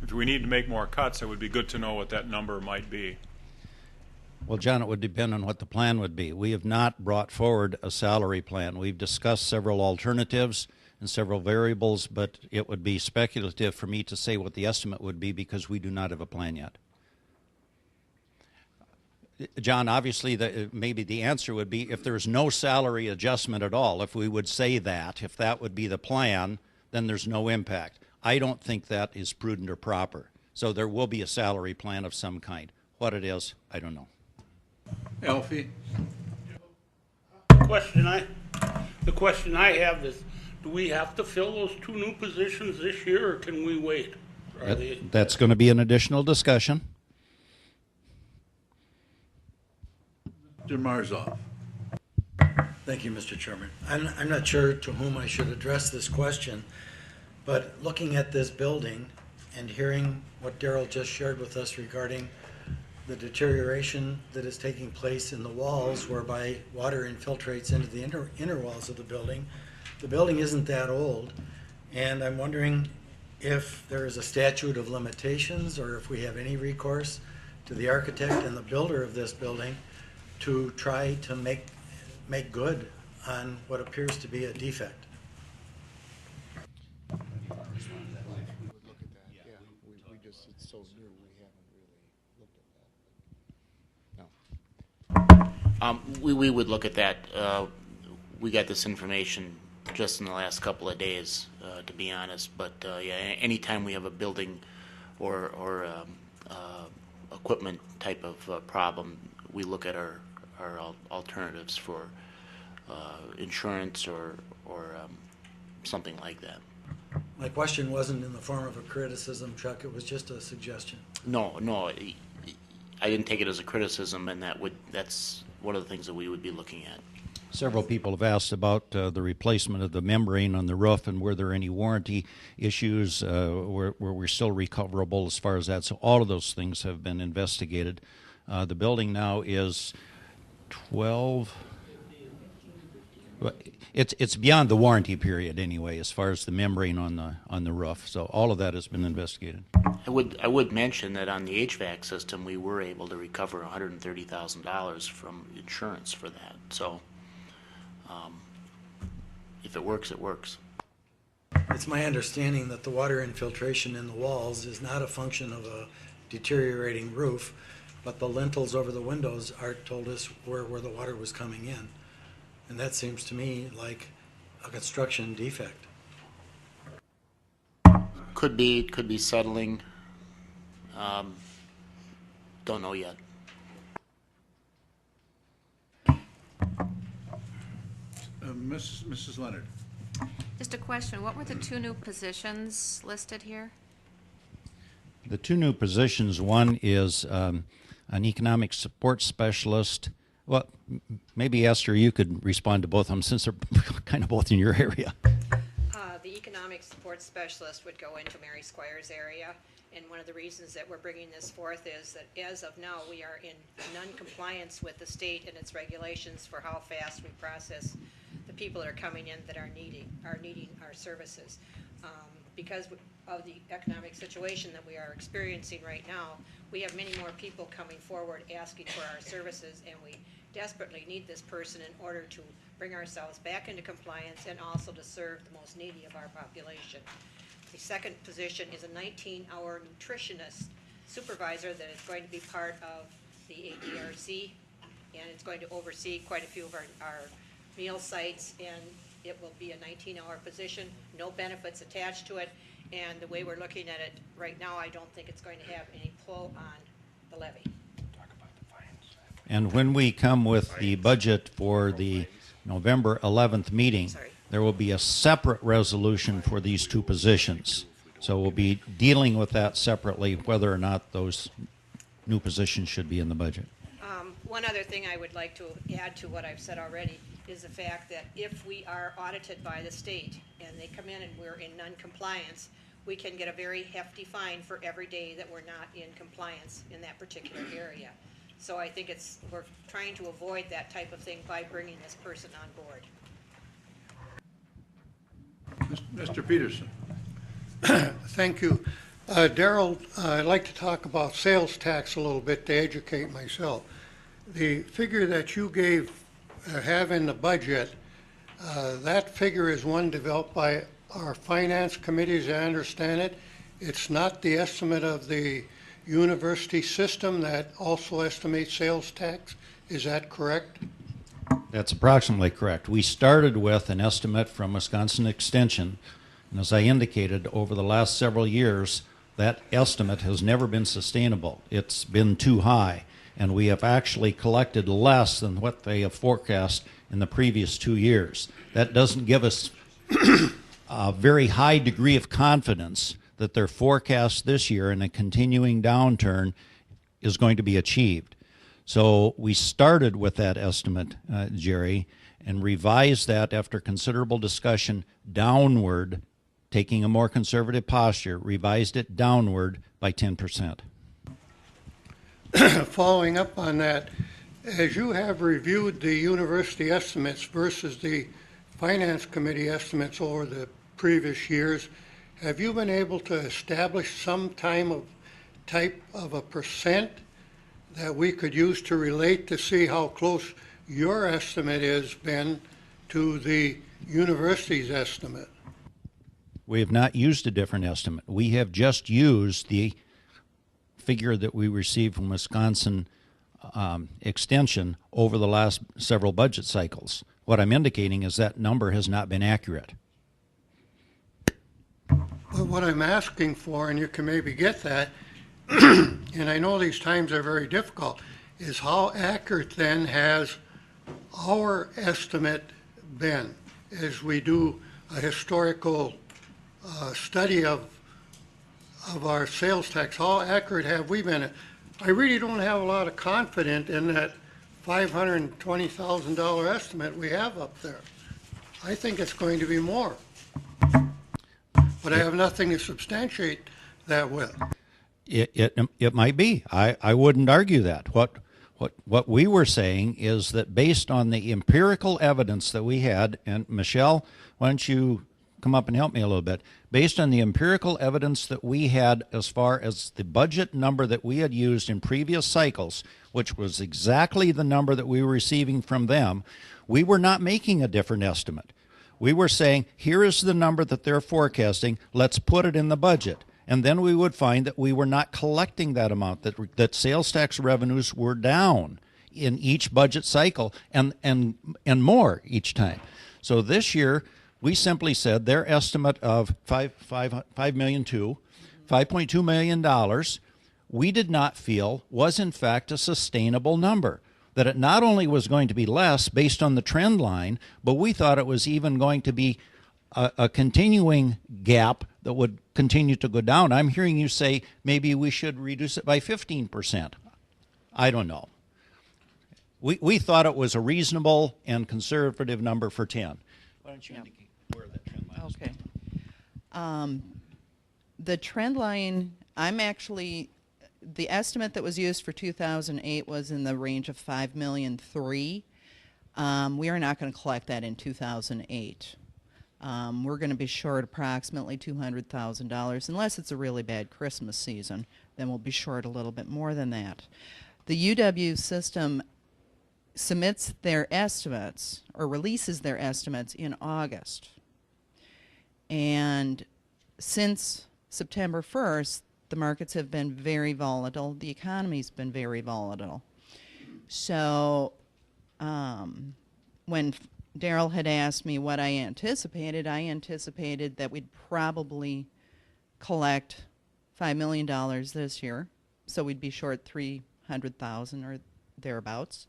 If we need to make more cuts, it would be good to know what that number might be. Well, John, it would depend on what the plan would be. We have not brought forward a salary plan. We've discussed several alternatives and several variables, but it would be speculative for me to say what the estimate would be because we do not have a plan yet. John, obviously, maybe the answer would be if there's no salary adjustment at all, if we would say that, if that would be the plan, then there's no impact. I don't think that is prudent or proper. So there will be a salary plan of some kind. What it is, I don't know. Alfie? The question I have is, do we have to fill those two new positions this year, or can we wait? That's going to be an additional discussion. Mr. Marzoff. Thank you, Mr. Chairman. I'm not sure to whom I should address this question, but looking at this building and hearing what Darrell just shared with us regarding the deterioration that is taking place in the walls whereby water infiltrates into the inner walls of the building isn't that old, and I'm wondering if there is a statute of limitations or if we have any recourse to the architect and the builder of this building to try to make good on what appears to be a defect. It's so new, we haven't really looked at that. We would look at that. We got this information just in the last couple of days, to be honest. But yeah, anytime we have a building or equipment type of problem, we look at our alternatives for insurance or something like that. My question wasn't in the form of a criticism, Chuck. It was just a suggestion. No, I didn't take it as a criticism, and that's one of the things that we would be looking at. Several people have asked about the replacement of the membrane on the roof and were there any warranty issues, were we still recoverable as far as that. So all of those things have been investigated. The building now is 12. It's beyond the warranty period anyway, as far as the membrane on the roof. So all of that has been investigated. I would mention that on the HVAC system, we were able to recover $130,000 from insurance for that. So if it works, it works. It's my understanding that the water infiltration in the walls is not a function of a deteriorating roof, but the lintels over the windows, Art told us, were where the water was coming in. And that seems to me like a construction defect. Could be settling. Don't know yet. Mrs. Leonard. Just a question, what were the two new positions listed here? The two new positions, one is an economic support specialist. Well, maybe Esther, you could respond to both of them since they're kind of both in your area. The economic support specialist would go into Mary Squire's area, and one of the reasons that we're bringing this forth is that as of now, we are in non-compliance with the state and its regulations for how fast we process the people that are coming in that are needing our services. Because of the economic situation that we are experiencing right now, we have many more people coming forward asking for our services, and we desperately need this person in order to bring ourselves back into compliance and also to serve the most needy of our population. The second position is a 19-hour nutritionist supervisor that is going to be part of the ADRC, and it's going to oversee quite a few of our meal sites, and it will be a 19-hour position, no benefits attached to it, and the way we're looking at it right now, I don't think it's going to have any pull on the levy. And when we come with the budget for the November 11th meeting, there will be a separate resolution for these two positions. So we'll be dealing with that separately, whether or not those new positions should be in the budget. One other thing I would like to add to what I've said already is the fact that if we are audited by the state and they come in and we're in non-compliance, we can get a very hefty fine for every day that we're not in compliance in that particular area. So I think we're trying to avoid that type of thing by bringing this person on board. Mr. Peterson. Thank you. Darrell, I'd like to talk about sales tax a little bit to educate myself. The figure that you have in the budget, that figure is one developed by our finance committee, as I understand it. It's not the estimate of the university system that also estimates sales tax. Is that correct? That's approximately correct. We started with an estimate from Wisconsin Extension, and as I indicated, over the last several years, that estimate has never been sustainable. It's been too high, and we have actually collected less than what they have forecast in the previous 2 years. That doesn't give us a very high degree of confidence that their forecast this year in a continuing downturn is going to be achieved. So we started with that estimate, Jerry, and revised that after considerable discussion downward, taking a more conservative posture, revised it downward by 10%. Following up on that, as you have reviewed the university estimates versus the finance committee estimates over the previous years, have you been able to establish some type of a percent that we could use to relate to see how close your estimate is, Ben, to the university's estimate? We have not used a different estimate. We have just used the figure that we received from Wisconsin extension over the last several budget cycles. What I'm indicating is that number has not been accurate. But what I'm asking for, and you can maybe get that, and I know these times are very difficult, is how accurate then has our estimate been as we do a historical study of our sales tax? How accurate have we been? I really don't have a lot of confidence in that $520,000 estimate we have up there. I think it's going to be more. But I have nothing to substantiate that with. It might be. I wouldn't argue that. What we were saying is that based on the empirical evidence that we had, and Michelle, why don't you come up and help me a little bit? Based on the empirical evidence that we had as far as the budget number that we had used in previous cycles, which was exactly the number that we were receiving from them, we were not making a different estimate. We were saying, here is the number that they're forecasting, let's put it in the budget. And then we would find that we were not collecting that amount, that sales tax revenues were down in each budget cycle and more each time. So this year, we simply said their estimate of $5.2 million, we did not feel was in fact a sustainable number. That it not only was going to be less based on the trend line, but we thought it was even going to be a continuing gap that would continue to go down. I'm hearing you say maybe we should reduce it by 15%. I don't know. We thought it was a reasonable and conservative number for 10. Why don't you indicate where that trend line is? Okay. The trend line, the estimate that was used for 2008 was in the range of $5.3 million. We are not going to collect that in 2008. We're going to be short approximately $200,000 unless it's a really bad Christmas season. Then we'll be short a little bit more than that. The UW system submits their estimates or releases their estimates in August. And since September 1st, the markets have been very volatile. The economy's been very volatile. So when Daryl had asked me what I anticipated that we'd probably collect $5 million this year. So we'd be short $300,000 or thereabouts.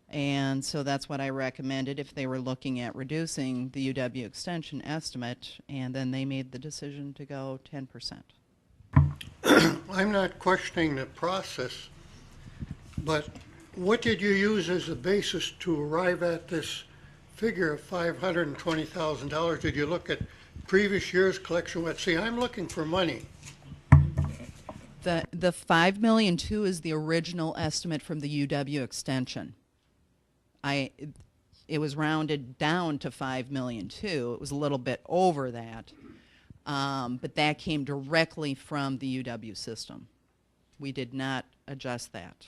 And so that's what I recommended if they were looking at reducing the UW extension estimate, and then they made the decision to go 10%. I'm not questioning the process, but what did you use as a basis to arrive at this figure of $520,000? Did you look at previous year's collection? See, I'm looking for money. The $5.2 million is the original estimate from the UW extension. It was rounded down to $5.2 million. It was a little bit over that, but that came directly from the UW system. We did not adjust that.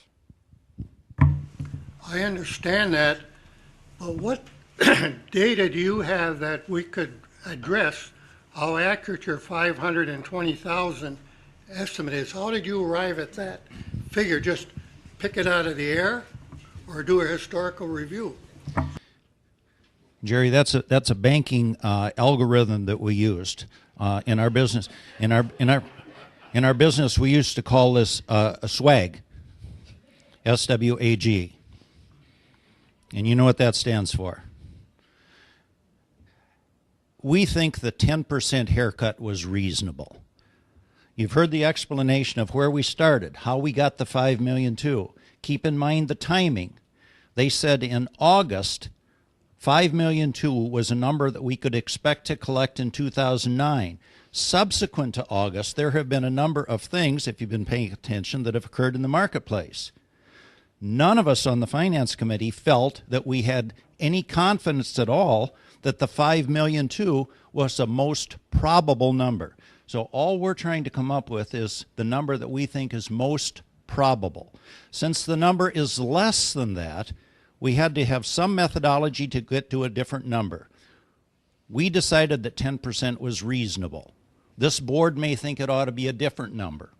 I understand that, but what data do you have that we could address how accurate your 520,000 estimate is? How did you arrive at that figure? Just pick it out of the air, or do a historical review? Jerry, that's a banking algorithm that we used in our business. In our business, we used to call this a swag, SWAG, and you know what that stands for. We think the 10% haircut was reasonable. You've heard the explanation of where we started, how we got the $5.2 million. Keep in mind the timing. They said in August, $5.2 million was a number that we could expect to collect in 2009. Subsequent to August, there have been a number of things, if you've been paying attention, that have occurred in the marketplace. None of us on the Finance Committee felt that we had any confidence at all that the $5.2 million was the most probable number. So all we're trying to come up with is the number that we think is most probable. Since the number is less than that, we had to have some methodology to get to a different number. We decided that 10% was reasonable. This board may think it ought to be a different number.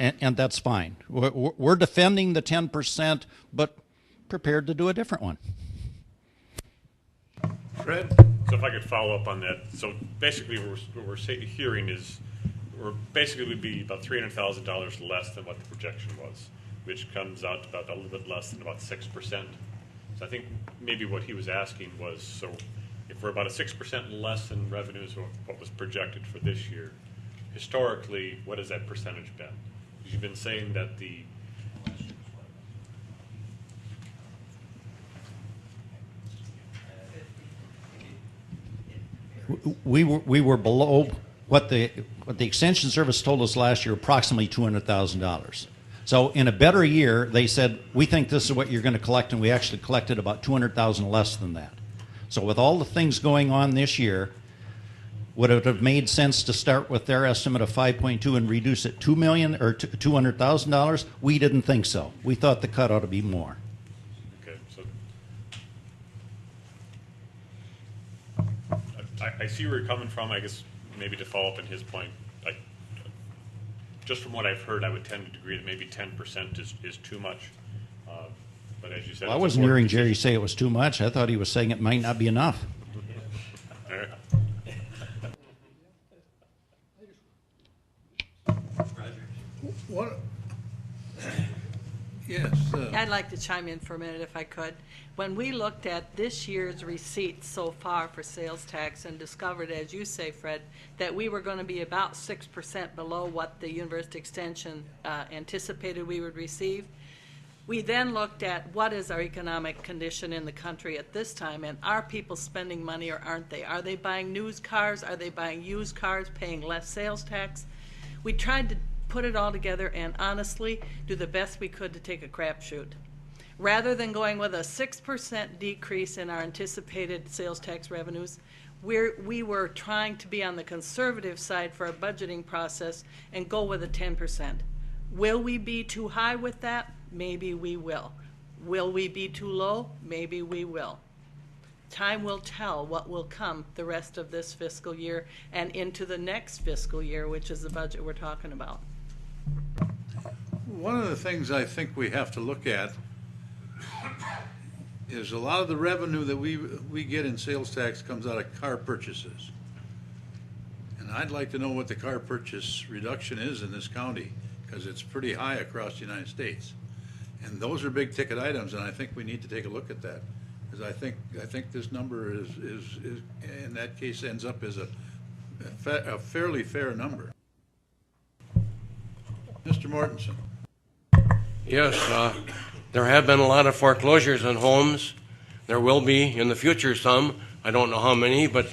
and that's fine. We're defending the 10%, but prepared to do a different one. Fred? So if I could follow up on that. So basically what we're hearing is we're basically would be about $300,000 less than what the projection was, which comes out to about a little bit less than about 6%. So I think maybe what he was asking was, so if we're about a 6% less in revenues of what was projected for this year, historically, what has that percentage been? Because you've been saying that the we were below what the Extension Service told us last year, approximately $200,000. So in a better year, they said, we think this is what you're going to collect, and we actually collected about $200,000 less than that. So with all the things going on this year, would it have made sense to start with their estimate of 5.2 and reduce it $2 million or $200,000? We didn't think so. We thought the cut ought to be more. Okay, so I see where you're coming from. I guess maybe to follow up on his point, just from what I've heard, I would tend to agree that maybe 10% is too much. But as you said, Well, I wasn't hearing Jerry say it was too much. I thought he was saying it might not be enough. All right. What? Yes. I'd like to chime in for a minute if I could. When we looked at this year's receipts so far for sales tax and discovered, as you say, Fred, that we were going to be about 6% below what the University Extension anticipated we would receive, we then looked at what is our economic condition in the country at this time, and are people spending money or aren't they? Are they buying new cars? Are they buying used cars, paying less sales tax? We tried to put it all together and honestly do the best we could to take a crapshoot. Rather than going with a 6% decrease in our anticipated sales tax revenues, we were trying to be on the conservative side for our budgeting process and go with a 10%. Will we be too high with that? Maybe we will. Will we be too low? Maybe we will. Time will tell what will come the rest of this fiscal year and into the next fiscal year, which is the budget we're talking about. One of the things I think we have to look at is a lot of the revenue that we get in sales tax comes out of car purchases. And I'd like to know what the car purchase reduction is in this county, because it's pretty high across the United States. And those are big ticket items, and I think we need to take a look at that. Because I think this number is in that case ends up as a fairly fair number. Mr. Mortensen. Yes, there have been a lot of foreclosures on homes. There will be in the future some. I don't know how many, but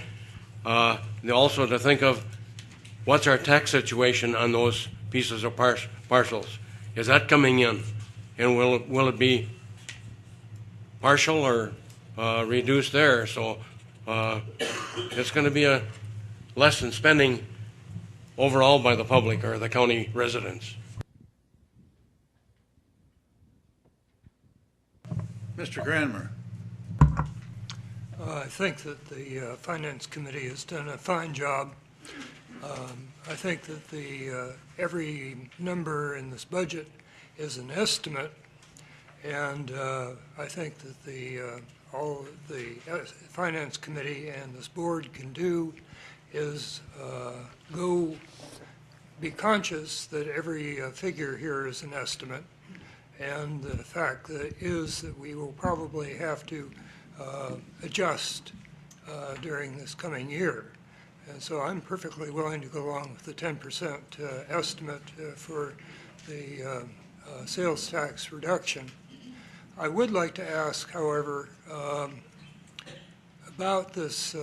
also to think of what's our tax situation on those pieces of parcels. Is that coming in? And will it be partial or reduced there? So it's going to be a less in spending overall by the public or the county residents. Mr. Granmer. I think that the Finance Committee has done a fine job. I think that every number in this budget is an estimate, and I think that all the Finance Committee and this board can do is be conscious that every figure here is an estimate, and the fact that is that we will probably have to adjust during this coming year. And so I'm perfectly willing to go along with the 10% estimate for the sales tax reduction. I would like to ask, however, about this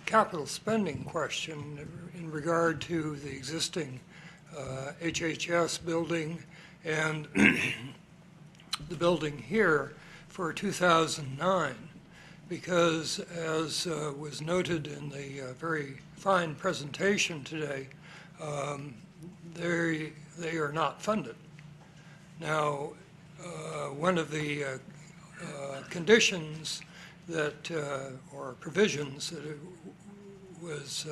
capital spending question in regard to the existing HHS building and the building here for 2009, because as was noted in the very fine presentation today, they are not funded. Now, one of the conditions that, or provisions that was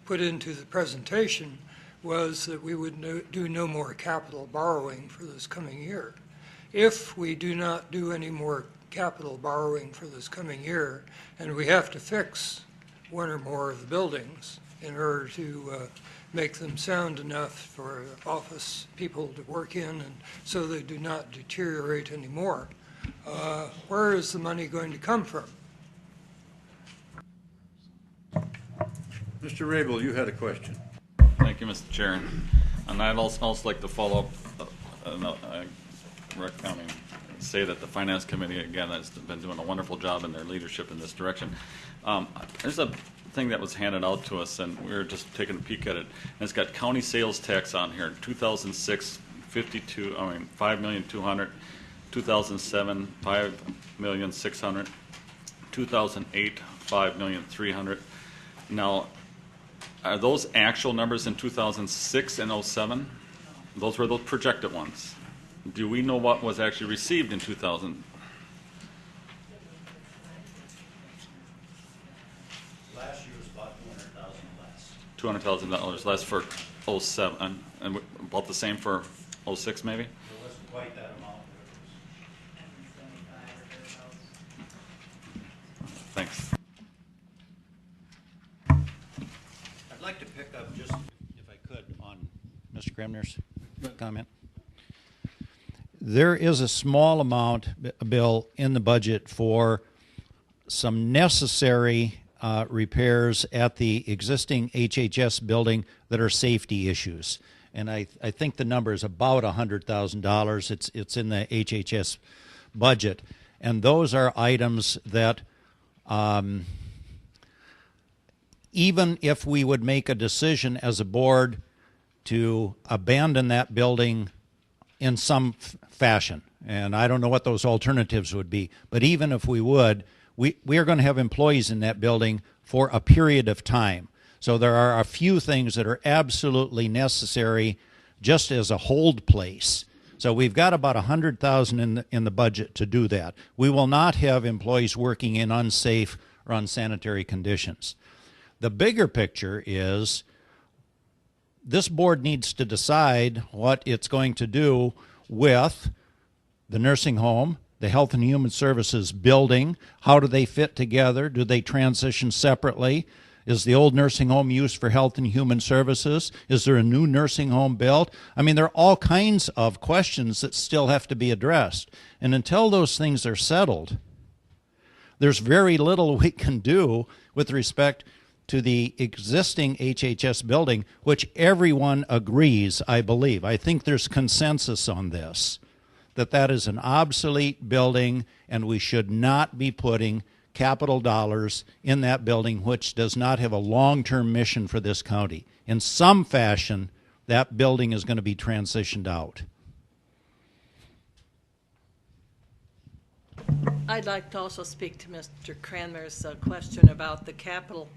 put into the presentation was that we would do no more capital borrowing for this coming year. If we do not do any more capital borrowing for this coming year, and we have to fix one or more of the buildings in order to make them sound enough for office people to work in and so they do not deteriorate anymore, where is the money going to come from? Mr. Rabel, you had a question. Thank you, Mr. Chair. And I'd also like to follow up, say that the Finance Committee, again, has been doing a wonderful job in their leadership in this direction. There's a thing that was handed out to us, and we were just taking a peek at it. And it's got county sales tax on here. 2006, 5,200,000. 2007, 5,600,000. 2008, 5,300,000. Now, are those actual numbers in 2006 and 07? Those were those projected ones. Do we know what was actually received in 2000? Last year was about $200,000 less. $200,000 less for 07, and about the same for 06 maybe? It wasn't quite that amount. Thanks. I'd like to pick up just, if I could, on Mr. Kremner's comment. There is a small amount, Bill, in the budget for some necessary repairs at the existing HHS building that are safety issues. And I think the number is about $100,000. It's in the HHS budget. And those are items that even if we would make a decision as a board to abandon that building in some fashion, and I don't know what those alternatives would be, but even if we would, we are going to have employees in that building for a period of time. So there are a few things that are absolutely necessary just as a hold place. So we've got about $100,000 in the budget to do that. We will not have employees working in unsafe or unsanitary conditions. The bigger picture is this board needs to decide what it's going to do with the nursing home, the Health and Human Services building. How do they fit together? Do they transition separately? Is the old nursing home used for Health and Human Services? Is there a new nursing home built? I mean, there are all kinds of questions that still have to be addressed. And until those things are settled, there's very little we can do with respect to the existing HHS building, which everyone agrees, I believe. I think there's consensus on this, that that is an obsolete building and we should not be putting capital dollars in that building which does not have a long-term mission for this county. In some fashion, that building is going to be transitioned out. I'd like to also speak to Mr. Cranmer's question about the capital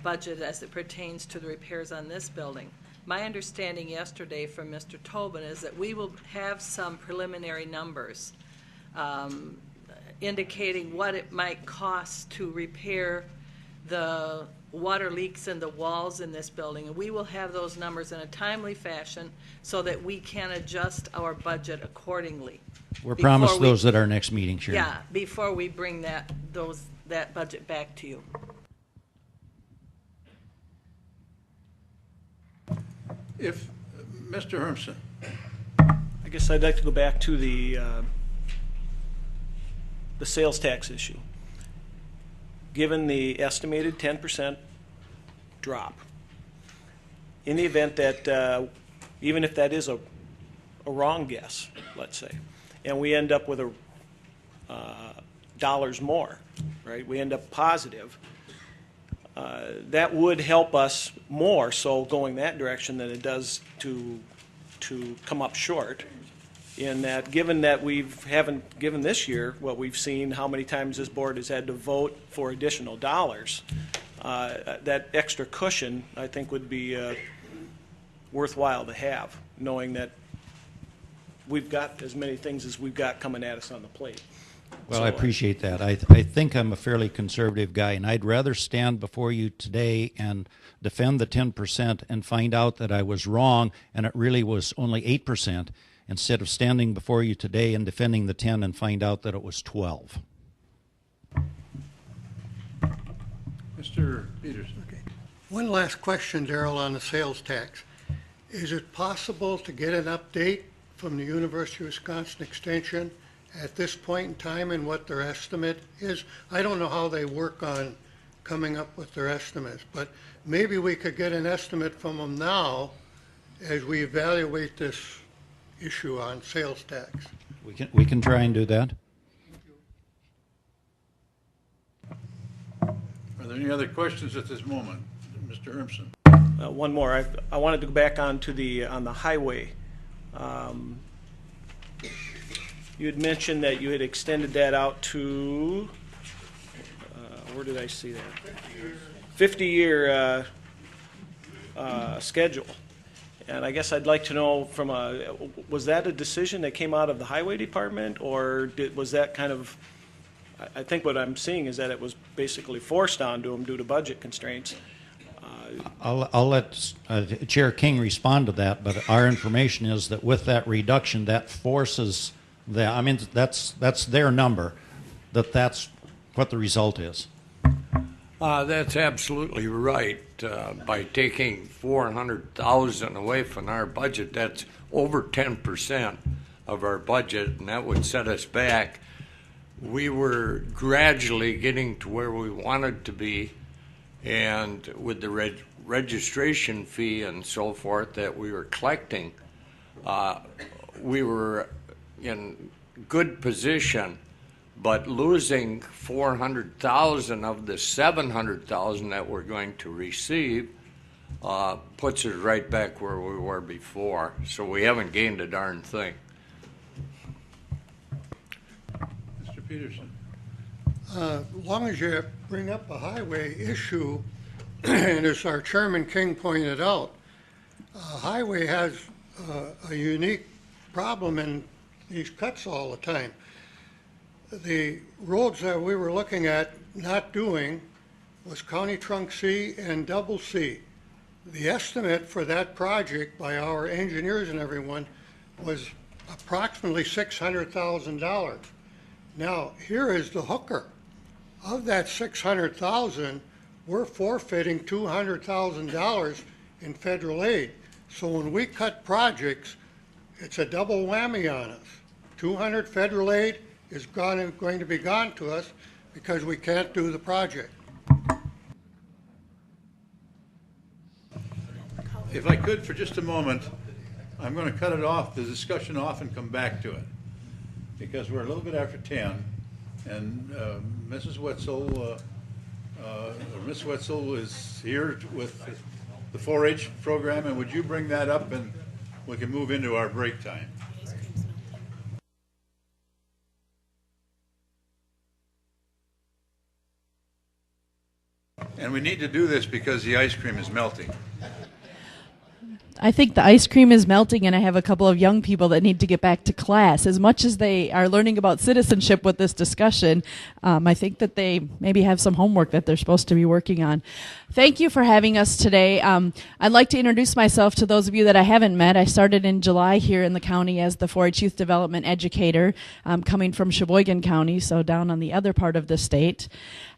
budget as it pertains to the repairs on this building. My understanding yesterday from Mr. Tobin is that we will have some preliminary numbers indicating what it might cost to repair the water leaks in the walls in this building. And we will have those numbers in a timely fashion so that we can adjust our budget accordingly. We're promised those at our next meeting, Sharon. Yeah, before we bring that budget back to you. If, Mr. Hermsen. I guess I'd like to go back to the sales tax issue. Given the estimated 10% drop, in the event that, even if that is a wrong guess, let's say, and we end up with dollars more, right? We end up positive. That would help us more so going that direction than it does to come up short. In that, given that haven't given this year what we've seen, how many times this board has had to vote for additional dollars, that extra cushion I think would be worthwhile to have, knowing that we've got as many things as we've got coming at us on the plate. Well, So, I appreciate that. I think I'm a fairly conservative guy, and I'd rather stand before you today and defend the 10% and find out that I was wrong and it really was only 8%, instead of standing before you today and defending the 10 and find out that it was 12. Mr. Peterson. Okay. One last question, Darrell, on the sales tax. Is it possible to get an update from the University of Wisconsin Extension at this point in time and what their estimate is? I don't know how they work on coming up with their estimates, but maybe we could get an estimate from them now as we evaluate this issue on sales tax. We can try and do that. Are there any other questions at this moment? Mr. Hermson. One more. I wanted to go back on the highway. You had mentioned that you had extended that out to, where did I see that? 50-year schedule. And I guess I'd like to know was that a decision that came out of the highway department, or was that kind of, I think what I'm seeing is that it was basically forced onto them due to budget constraints. I'll let Chair King respond to that, but our information is that with that reduction, that forces that. I mean, that's their number. That's what the result is. That's absolutely right. By taking $400,000 away from our budget, that's over 10% of our budget, and that would set us back. We were gradually getting to where we wanted to be, and with the registration fee and so forth that we were collecting, we were in good position. But losing $400,000 of the $700,000 that we're going to receive puts us right back where we were before. So we haven't gained a darn thing. Mr. Peterson. As long as you bring up a highway issue, and as our Chairman King pointed out, highway has a unique problem in these cuts all the time. The roads that we were looking at not doing was County Trunk C and Double C. The estimate for that project by our engineers and everyone was approximately $600,000. Now, here is the hooker. Of that $600,000, we're forfeiting $200,000 in federal aid. So when we cut projects, it's a double whammy on us. $200 federal aid is going to be gone to us because we can't do the project. If I could for just a moment, I'm going to cut it off, the discussion off, and come back to it. Because we're a little bit after 10, and Mrs. Wetzel, Ms. Wetzel is here with the 4-H program, and would you bring that up and we can move into our break time? And we need to do this because the ice cream is melting. I think the ice cream is melting, and I have a couple of young people that need to get back to class. As much as they are learning about citizenship with this discussion, I think that they maybe have some homework that they're supposed to be working on. Thank you for having us today. I'd like to introduce myself to those of you that I haven't met. I started in July here in the county as the 4-H Youth Development Educator, coming from Sheboygan County, so down on the other part of the state.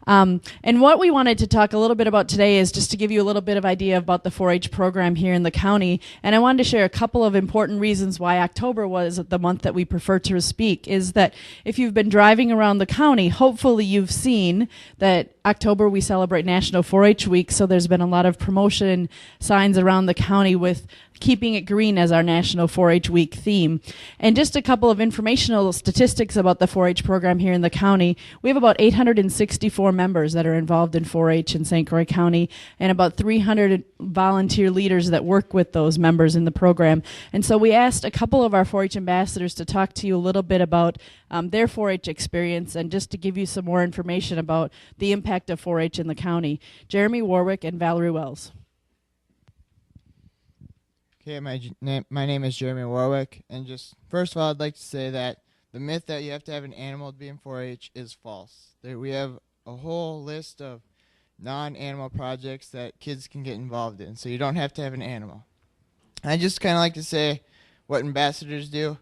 And what we wanted to talk a little bit about today is just to give you a little bit of idea about the 4-H program here in the county. And I wanted to share a couple of important reasons why October was the month that we prefer to speak, is that if you've been driving around the county, hopefully you've seen that October we celebrate National 4-H Week, so there's been a lot of promotion signs around the county with keeping it green as our National 4-H Week theme. And just a couple of informational statistics about the 4-H program here in the county. We have about 864 members that are involved in 4-H in St. Croix County, and about 300 volunteer leaders that work with those members in the program. And so we asked a couple of our 4-H ambassadors to talk to you a little bit about their 4-H experience, and just to give you some more information about the impact of 4-H in the county. Jeremy Warwick and Valerie Wells. Okay, my name is Jeremy Warwick, and just first of all, I'd like to say that the myth that you have to have an animal to be in 4-H is false. We have a whole list of non-animal projects that kids can get involved in, so you don't have to have an animal. I just kind of like to say what ambassadors do.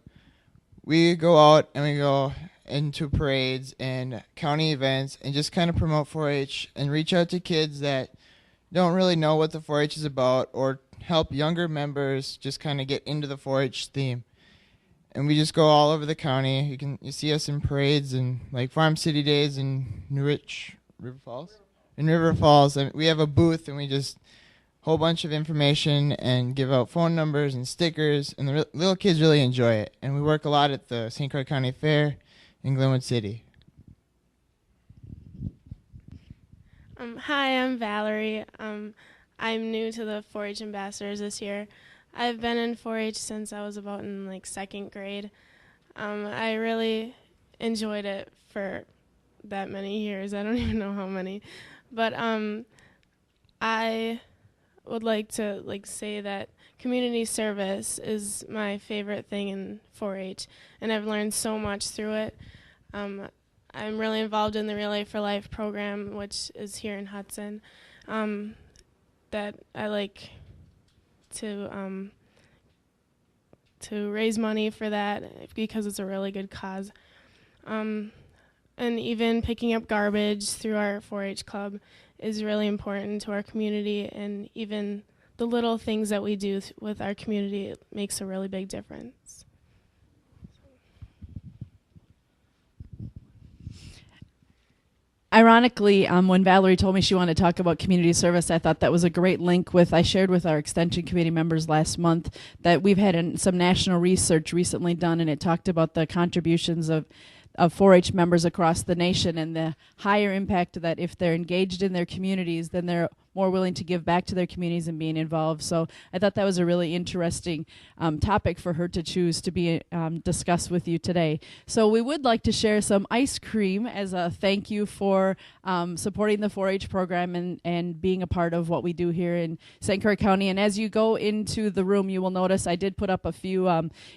We go out and we go into parades and county events and just kind of promote 4-H and reach out to kids that don't really know what the 4-H is about, or help younger members just kind of get into the 4-H theme. And we just go all over the county. You see us in parades and like Farm City Days in River Falls. In River Falls, and we have a booth and we just whole bunch of information and give out phone numbers and stickers, and the little kids really enjoy it. And we work a lot at the St. Croix County Fair in Glenwood City. Hi, I'm Valerie. I'm new to the 4-H ambassadors this year. I've been in 4-H since I was about in like 2nd grade. I really enjoyed it for that many years. I don't even know how many, but I would like to say that community service is my favorite thing in 4-H, and I've learned so much through it. I'm really involved in the Relay for Life program, which is here in Hudson, that I like to raise money for that because it's a really good cause. And even picking up garbage through our 4-H club is really important to our community, and even the little things that we do with our community, it makes a really big difference. Ironically, when Valerie told me she wanted to talk about community service, I thought that was a great link with, I shared with our extension committee members last month that we've had some national research recently done, and it talked about the contributions of 4-H members across the nation and the higher impact that if they're engaged in their communities, then they're more willing to give back to their communities and being involved. So I thought that was a really interesting topic for her to choose to be discussed with you today. So we would like to share some ice cream as a thank you for supporting the 4-H program and being a part of what we do here in St. Croix County. And as you go into the room, you will notice I did put up a few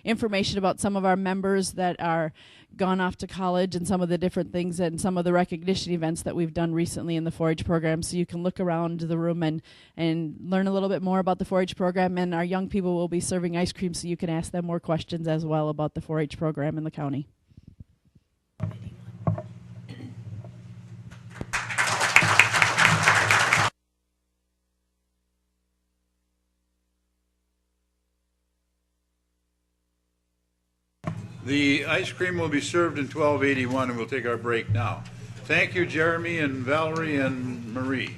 information about some of our members that are gone off to college and some of the different things and some of the recognition events that we've done recently in the 4-H program. So you can look around the room and learn a little bit more about the 4-H program. And our young people will be serving ice cream, so you can ask them more questions as well about the 4-H program in the county. The ice cream will be served in 1281, and we'll take our break now. Thank you, Jeremy and Valerie and Marie.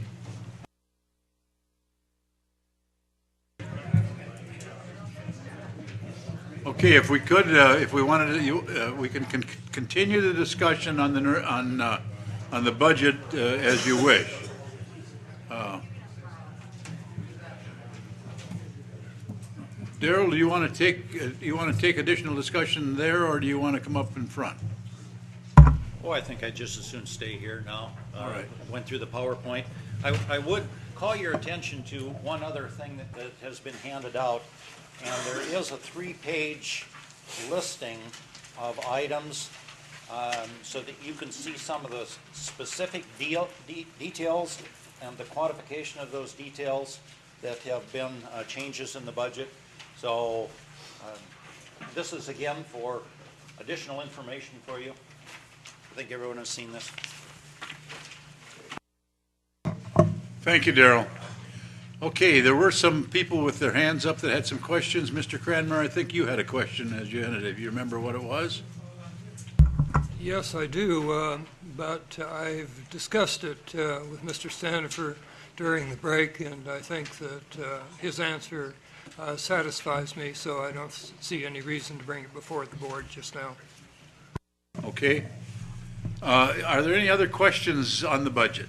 Okay, if we could, if we wanted to, we can continue the discussion on the budget as you wish. Daryl, do you want to take additional discussion there, or do you want to come up in front? Oh, I think I'd just as soon stay here now. All right. Went through the PowerPoint. I would call your attention to one other thing that has been handed out, and there is a 3-page listing of items so that you can see some of the specific details and the quantification of those details that have been changes in the budget. So this is, again, for additional information for you. I think everyone has seen this. Thank you, Daryl. Okay, there were some people with their hands up that had some questions. Mr. Cranmer, I think you had a question as you ended it. Do you remember what it was? Yes, I do, but I've discussed it with Mr. Stanifer during the break, and I think that his answer satisfies me, so I don't see any reason to bring it before the board just now. Okay. Are there any other questions on the budget?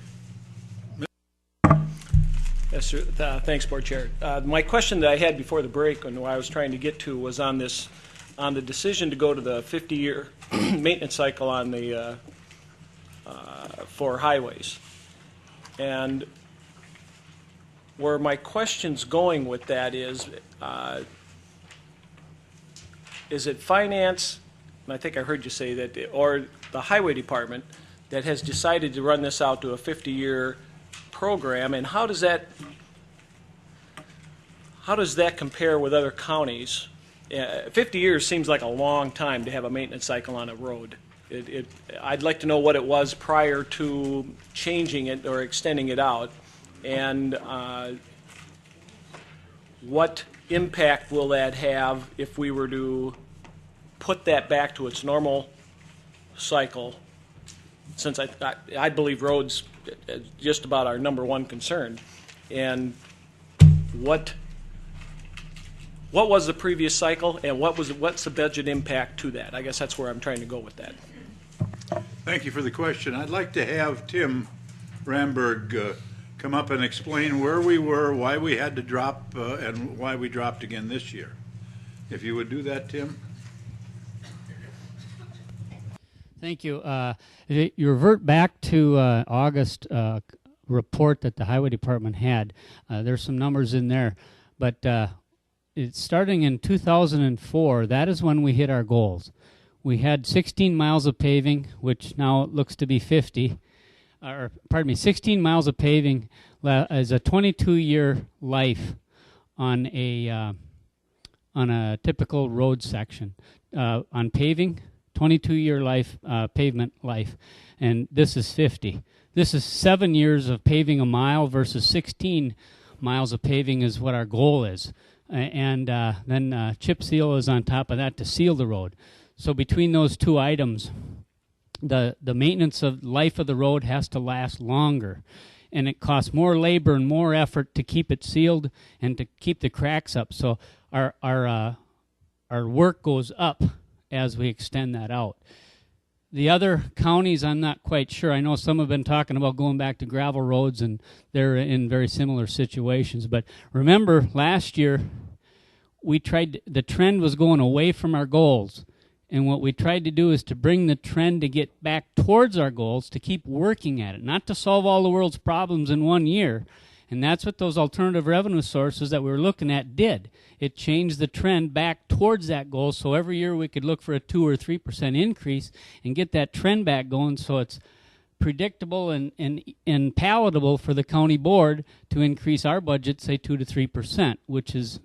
Yes, sir. Thanks, Board Chair. My question that I had before the break, and what I was trying to get to, was on the decision to go to the 50-year maintenance cycle on the for highways, and where my question's going with that is it finance and I think I heard you say that, or the highway department that has decided to run this out to a 50-year program, and how does that compare with other counties? 50 years seems like a long time to have a maintenance cycle on a road. I'd like to know what it was prior to changing it or extending it out, and what impact will that have if we were to put that back to its normal cycle, since I believe roads just about our number one concern. And what was the previous cycle, and what's the budget impact to that? I guess that's where I'm trying to go with that. Thank you for the question. I'd like to have Tim Ramberg come up and explain where we were, why we had to drop, and why we dropped again this year. If you would do that, Tim. Thank you. You revert back to August report that the Highway Department had. There's some numbers in there, but it's starting in 2004. That is when we hit our goals. We had 16 miles of paving, which now looks to be 50. 16 miles of paving is a 22-year life on a typical road section. On paving, 22-year life, pavement life, and this is 50. This is 7 years of paving a mile versus 16 miles of paving is what our goal is. And then chip seal is on top of that to seal the road. So between those two items, the maintenance of life of the road has to last longer, and it costs more labor and more effort to keep it sealed and to keep the cracks up. So our work goes up as we extend that out. The other counties, I'm not quite sure. I know some have been talking about going back to gravel roads, and they're in very similar situations. But remember, last year, the trend was going away from our goals. And what we tried to do is to bring the trend to get back towards our goals, to keep working at it, not to solve all the world's problems in 1 year. And that's what those alternative revenue sources that we were looking at did. It changed the trend back towards that goal, so every year we could look for a 2 or 3% increase and get that trend back going, so it's predictable and palatable for the county board to increase our budget, say 2 to 3%, which is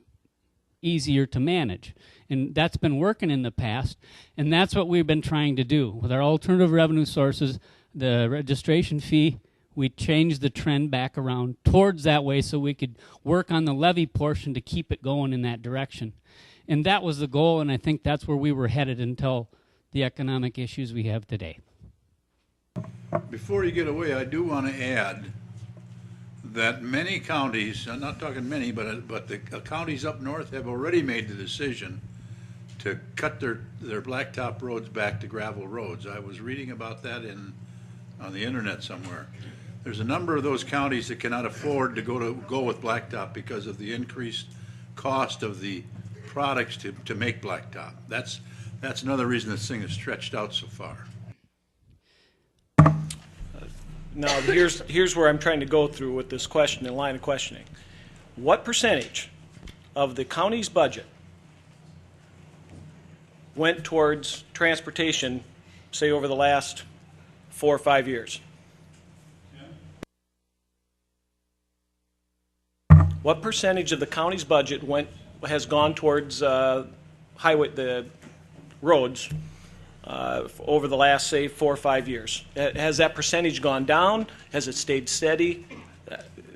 easier to manage. And that's been working in the past, and that's what we've been trying to do. With our alternative revenue sources, the registration fee, we changed the trend back around towards that way so we could work on the levy portion to keep it going in that direction. And that was the goal, and I think that's where we were headed until the economic issues we have today. Before you get away, I do want to add that many counties, I'm not talking many, but the counties up north have already made the decision to cut their blacktop roads back to gravel roads. I was reading about that on the internet somewhere. There's a number of those counties that cannot afford to go with blacktop because of the increased cost of the products to make blacktop. That's another reason this thing is stretched out so far. Now, here's where I'm trying to go through with this question and line of questioning. What percentage of the county's budget went towards transportation, say, over the last 4 or 5 years? What percentage of the county's budget has gone towards the roads over the last, say, 4 or 5 years? Has that percentage gone down? Has it stayed steady?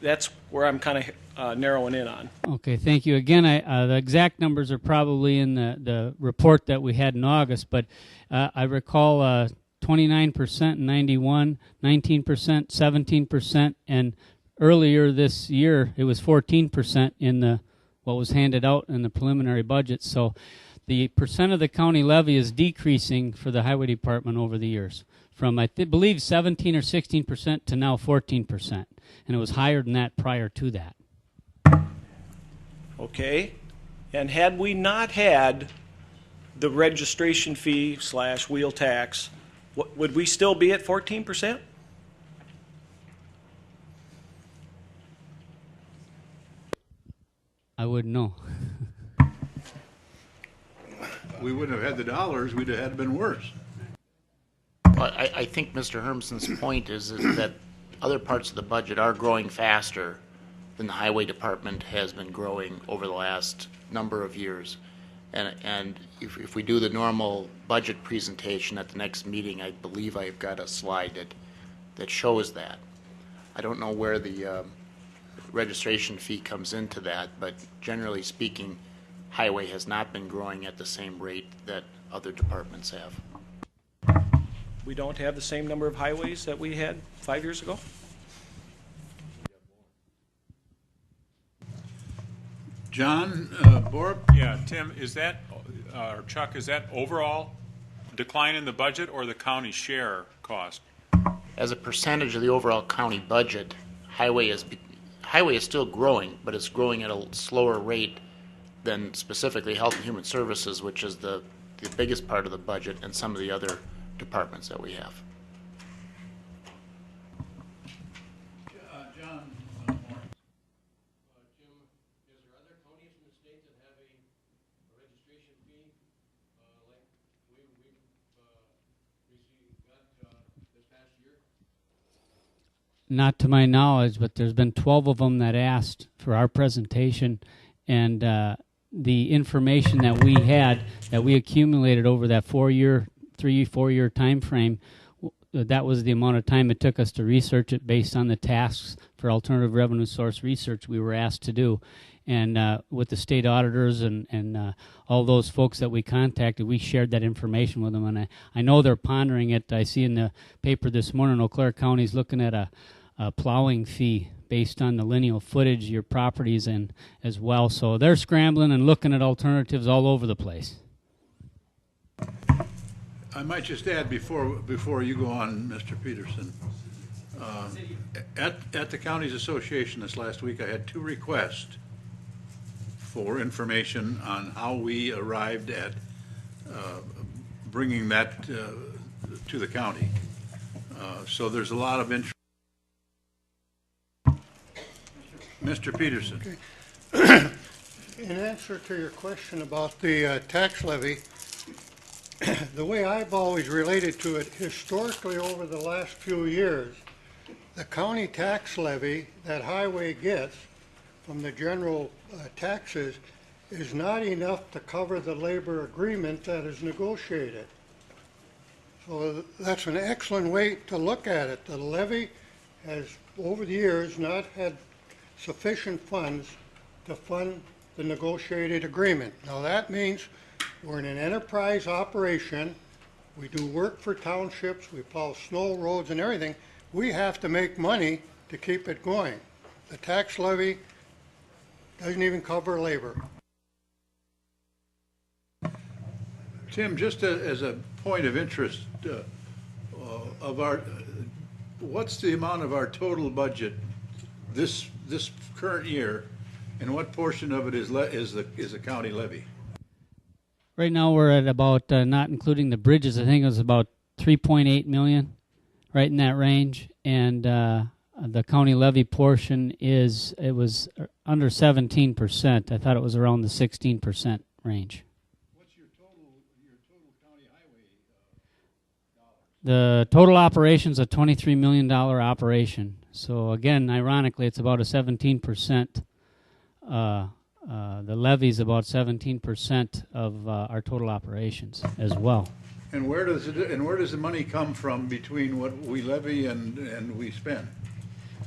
That's where I'm kind of narrowing in on. Okay, thank you. Again, the exact numbers are probably in the report that we had in August, but I recall 29% in 91, 19%, 17%, and earlier this year it was 14% in what was handed out in the preliminary budget. So the percent of the county levy is decreasing for the highway department over the years, from I believe 17 or 16% to now 14%, and it was higher than that prior to that. Okay, and had we not had the registration fee / wheel tax, would we still be at 14%? I wouldn't know. we wouldn't have had the dollars, we'd have had been worse. Well, I think Mr. Hermson's point is that other parts of the budget are growing faster than the highway department has been growing over the last number of years. And if we do the normal budget presentation at the next meeting, I believe I've got a slide that shows that. I don't know where the registration fee comes into that, but generally speaking, highway has not been growing at the same rate that other departments have. We don't have the same number of highways that we had 5 years ago? John Borup? Yeah, Tim, is that, or Chuck, is that overall decline in the budget or the county share cost? As a percentage of the overall county budget, highway is still growing, but it's growing at a slower rate than specifically Health and Human Services, which is the biggest part of the budget, and some of the other departments that we have. John Not to my knowledge, but there's been 12 of them that asked for our presentation, and the information that we had, that we accumulated over that 4 year time frame, that was the amount of time it took us to research it based on the tasks for alternative revenue source research we were asked to do. And with the state auditors and all those folks that we contacted, we shared that information with them. And I know they're pondering it. I see in the paper this morning, Eau Claire County's looking at a plowing fee based on the lineal footage of your properties and as well. So they're scrambling and looking at alternatives all over the place. I might just add before you go on, Mr. Peterson. At the Counties Association this last week, I had 2 requests for information on how we arrived at bringing that to the county. So there's a lot of interest. Mr. Peterson. Okay. In answer to your question about the tax levy, the way I've always related to it, historically over the last few years, the county tax levy that highway gets from the general taxes is not enough to cover the labor agreement that is negotiated. So that's an excellent way to look at it. The levy has, over the years, not had sufficient funds to fund the negotiated agreement. Now that means we're in an enterprise operation. We do work for townships. We plow snow, roads, and everything. We have to make money to keep it going. The tax levy doesn't even cover labor. Tim, just as a point of interest, what's the amount of our total budget this current year, and what portion of it is a county levy? Right now we're at about, not including the bridges, I think it was about 3.8 million, right in that range. And the county levy portion was under 17%. I thought it was around the 16% range. What's your total county highway dollars? The total operation's a $23 million operation. So again, ironically, it's about a 17%. The levy's about 17% of our total operations as well. And where does the money come from between what we levy and we spend?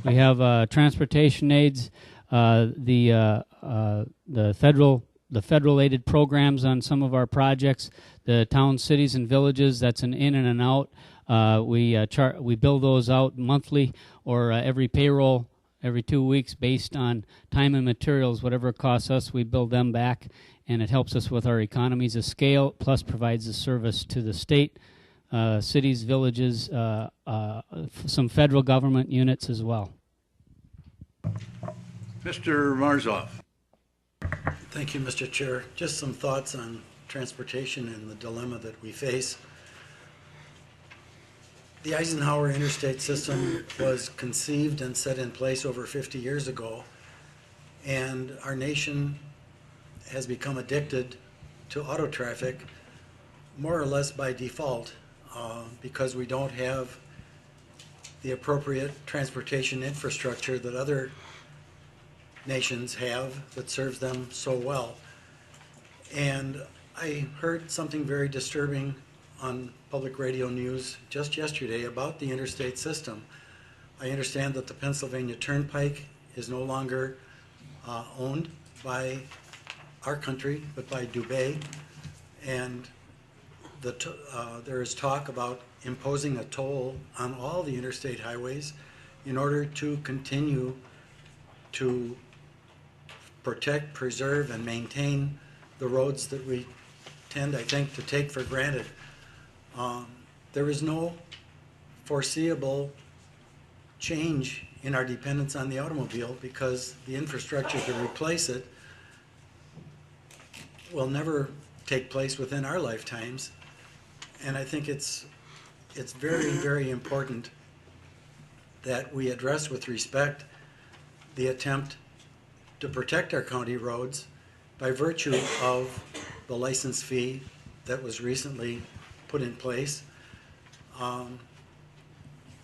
We have transportation aids, the federal aided programs on some of our projects, the towns, cities, and villages. That's an in and an out. We bill those out monthly or every payroll every 2 weeks based on time and materials. Whatever it costs us, we bill them back, and it helps us with our economies of scale, plus provides a service to the state, cities, villages, some federal government units as well. Mr. Marzoff. Thank you, Mr. Chair. Just some thoughts on transportation and the dilemma that we face. The Eisenhower interstate system was conceived and set in place over 50 years ago, and our nation has become addicted to auto traffic more or less by default, because we don't have the appropriate transportation infrastructure that other nations have that serves them so well. And I heard something very disturbing on public radio news just yesterday about the interstate system. I understand that the Pennsylvania Turnpike is no longer owned by our country, but by Dubai, and there is talk about imposing a toll on all the interstate highways in order to continue to protect, preserve, and maintain the roads that we tend, I think, to take for granted. There is no foreseeable change in our dependence on the automobile because the infrastructure to replace it will never take place within our lifetimes. And I think it's very, very important that we address with respect the attempt to protect our county roads by virtue of the license fee that was recently put in place.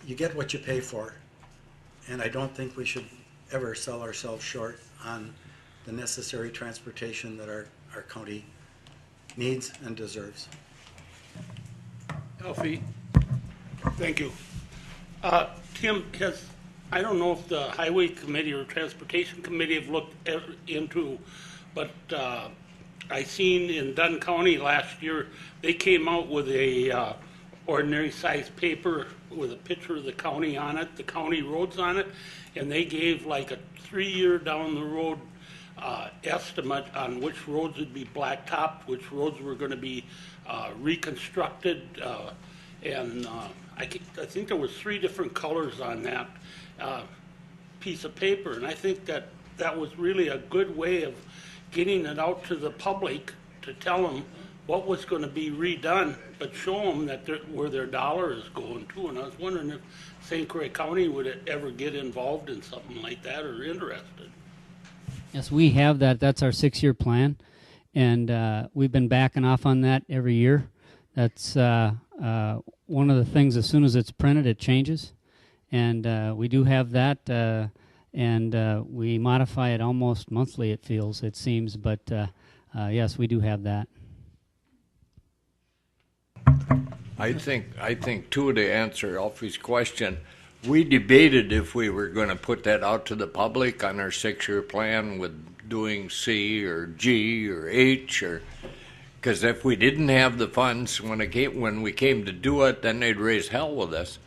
You get what you pay for, and I don't think we should ever sell ourselves short on the necessary transportation that our county needs and deserves. Alfie, thank you. Tim, I don't know if the Highway Committee or Transportation Committee have looked into, but I seen in Dunn County last year, they came out with a ordinary size paper with a picture of the county on it, the county roads on it, and they gave like a 3-year down the road estimate on which roads would be blacktopped, which roads were going to be reconstructed, and I think there was 3 different colors on that piece of paper, and I think that was really a good way of getting it out to the public to tell them what was going to be redone, but show them that where their dollar is going to. And I was wondering if St. Croix County would ever get involved in something like that or interested. Yes, we have that. That's our 6-year plan, and we've been backing off on that every year. That's one of the things. As soon as it's printed, it changes, and we do have that, and we modify it almost monthly. It seems, but yes, we do have that. I think too, to answer Alfie's question, we debated if we were going to put that out to the public on our 6-year plan with doing C or G or H, or because if we didn't have the funds when we came to do it, then they'd raise hell with us.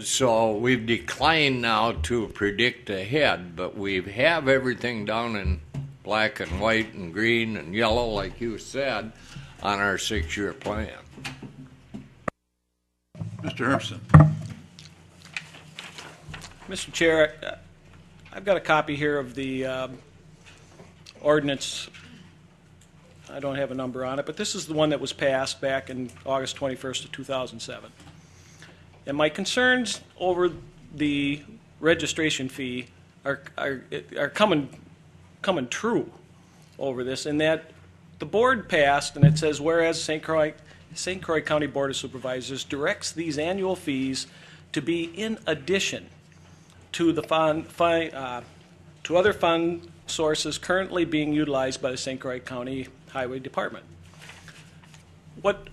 So we've declined now to predict ahead, but we have everything down in black and white and green and yellow, like you said, on our 6-year plan. Mr. Hermson. Mr. Chair, I've got a copy here of the ordinance. I don't have a number on it, but this is the one that was passed back in August 21st of 2007. And my concerns over the registration fee are coming true over this, in that the board passed, and it says, whereas St. Croix County Board of Supervisors directs these annual fees to be in addition to the to other fund sources currently being utilized by the St. Croix County Highway Department. What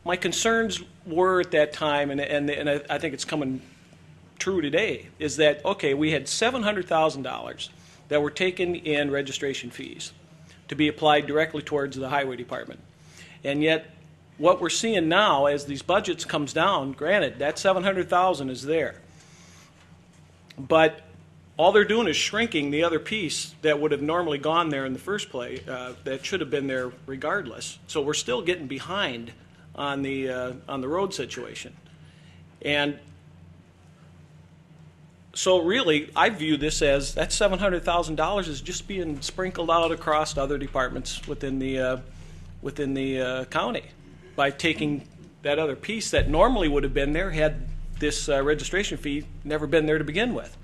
my concerns were at that time, and I think it's coming true today, is that, okay, we had $700,000 that were taken in registration fees to be applied directly towards the Highway Department. And yet, what we're seeing now as these budgets comes down, granted, that $700,000 is there. But all they're doing is shrinking the other piece that would have normally gone there in the first place, that should have been there regardless. So we're still getting behind on the road situation. And so really, I view this as that $700,000 is just being sprinkled out across other departments within the county by taking that other piece that normally would have been there had this registration fee never been there to begin with.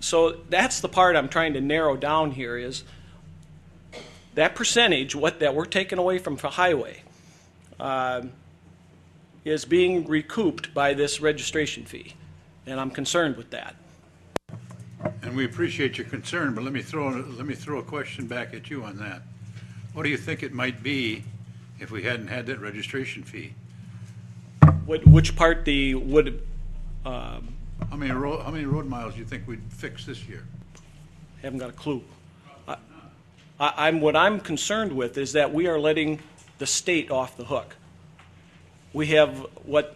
So that's the part I'm trying to narrow down here, is that percentage, that we're taking away from highway, is being recouped by this registration fee, and I'm concerned with that. And we appreciate your concern, but let me throw a question back at you on that. What do you think it might be if we hadn't had that registration fee? Which part would? How many road miles do you think we'd fix this year? Haven't got a clue. What I'm concerned with is that we are letting the state off the hook. We have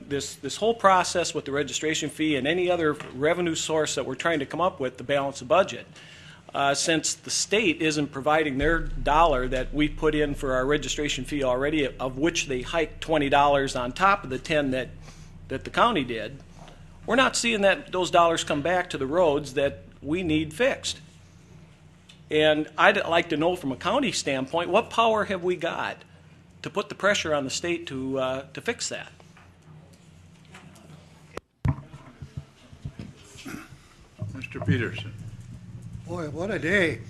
this whole process with the registration fee and any other revenue source that we're trying to come up with to balance the budget. Since the state isn't providing their dollar that we put in for our registration fee already, of which they hiked $20 on top of the 10 that the county did, we're not seeing those dollars come back to the roads that we need fixed. And I'd like to know from a county standpoint, what power have we got to put the pressure on the state to fix that? Mr. Peterson. Boy, what a day.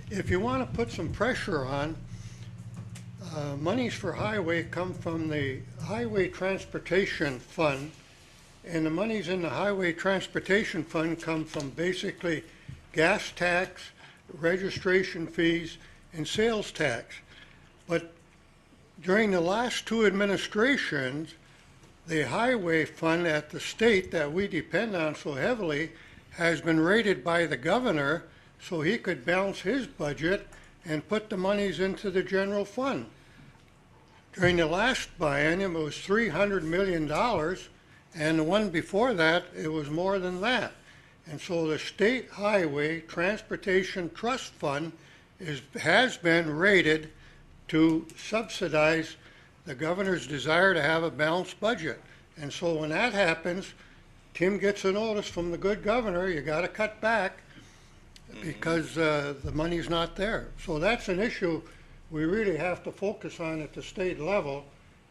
If you want to put some pressure on, monies for highway come from the Highway Transportation Fund, and the monies in the Highway Transportation Fund come from basically gas tax, registration fees, and sales tax. But during the last two administrations, the highway fund at the state that we depend on so heavily has been rated by the governor so he could balance his budget and put the monies into the general fund. During the last biennium, it was $300 million, and the one before that, it was more than that. And so the State Highway Transportation Trust Fund has been rated to subsidize the governor's desire to have a balanced budget. And so when that happens, Tim gets a notice from the good governor, you got to cut back because the money's not there. So that's an issue we really have to focus on at the state level,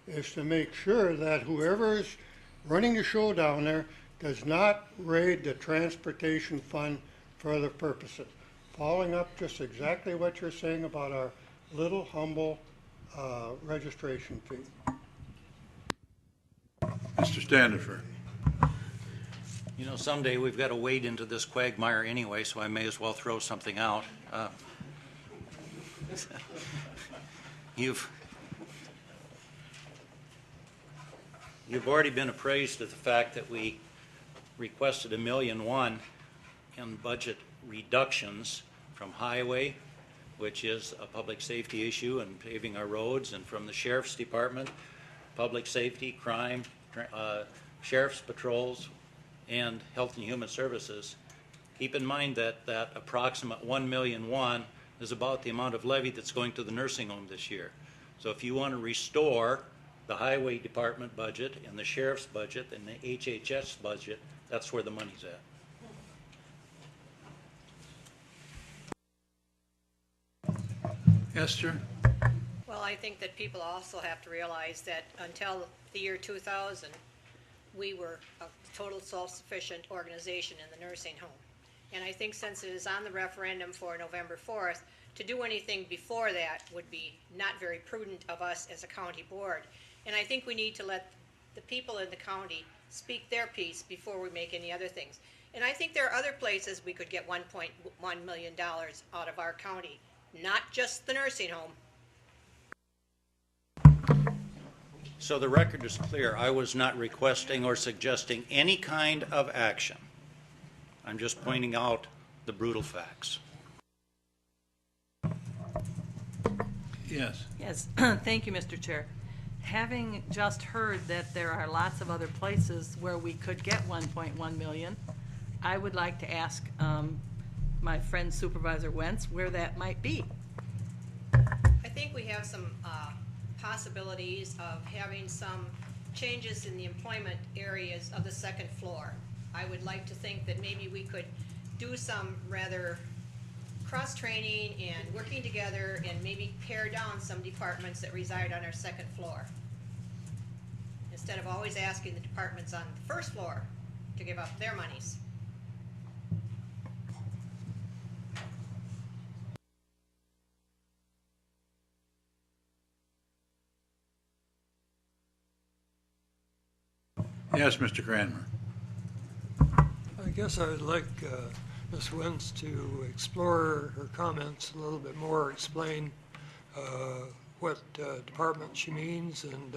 is to make sure that whoever is running the show down there does not raid the transportation fund for other purposes. Following up just exactly what you're saying about our little humble registration fee. Mr. Standifer. You know, someday we've got to wade into this quagmire anyway, so I may as well throw something out. You've already been appraised of the fact that we requested $1.1 million in budget reductions from highway, which is a public safety issue and paving our roads, and from the sheriff's department, public safety, crime, sheriff's patrols, and health and human services. Keep in mind that that approximate $1.1 million is about the amount of levy that's going to the nursing home this year. So if you want to restore the highway department budget and the sheriff's budget and the HHS budget, that's where the money's at. Esther? Well, I think that people also have to realize that until the year 2000, we were a total self-sufficient organization in the nursing home. And I think since it is on the referendum for November 4th, to do anything before that would be not very prudent of us as a county board. And I think we need to let the people in the county speak their piece before we make any other things. And I think there are other places we could get $1.1 million out of our county, not just the nursing home. So the record is clear. I was not requesting or suggesting any kind of action. I'm just pointing out the brutal facts. Yes. Yes, thank you, Mr. Chair. Having just heard that there are lots of other places where we could get 1.1 million, I would like to ask my friend Supervisor Wentz where that might be. I think we have some possibilities of having some changes in the employment areas of the second floor. I would like to think that maybe we could do some rather cross-training and working together and maybe pare down some departments that reside on our second floor, instead of always asking the departments on the first floor to give up their monies. Yes, Mr. Cranmer. I guess I would like Ms. Wentz to explore her comments a little bit more, explain what department she means and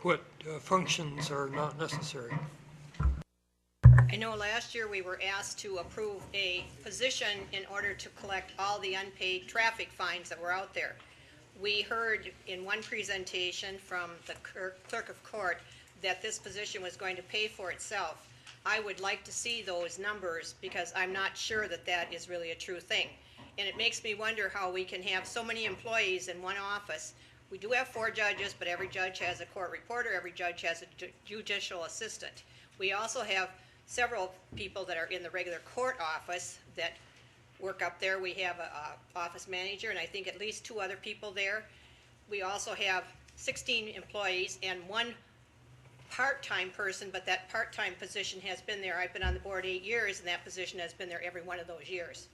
what functions are not necessary. I know last year we were asked to approve a position in order to collect all the unpaid traffic fines that were out there. We heard in one presentation from the clerk of court that this position was going to pay for itself. I would like to see those numbers because I'm not sure that that is really a true thing. And it makes me wonder how we can have so many employees in one office. We do have 4 judges, but every judge has a court reporter, every judge has a judicial assistant. We also have several people that are in the regular court office that work up there. We have a office manager and I think at least 2 other people there. We also have 16 employees and 1 part-time person, but that part-time position has been there. I've been on the board 8 years and that position has been there every one of those years.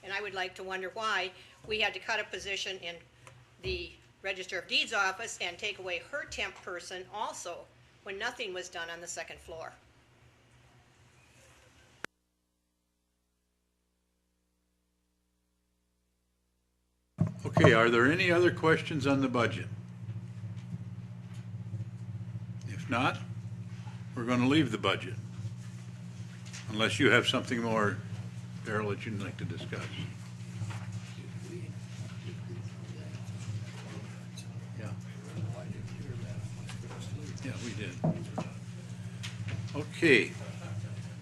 And I would like to wonder why we had to cut a position in the Register of Deeds office and take away her temp person also when nothing was done on the 2nd floor. Okay, are there any other questions on the budget? If not, we're going to leave the budget. Unless you have something more, Darrell, that you'd like to discuss. Yeah, we did. Okay.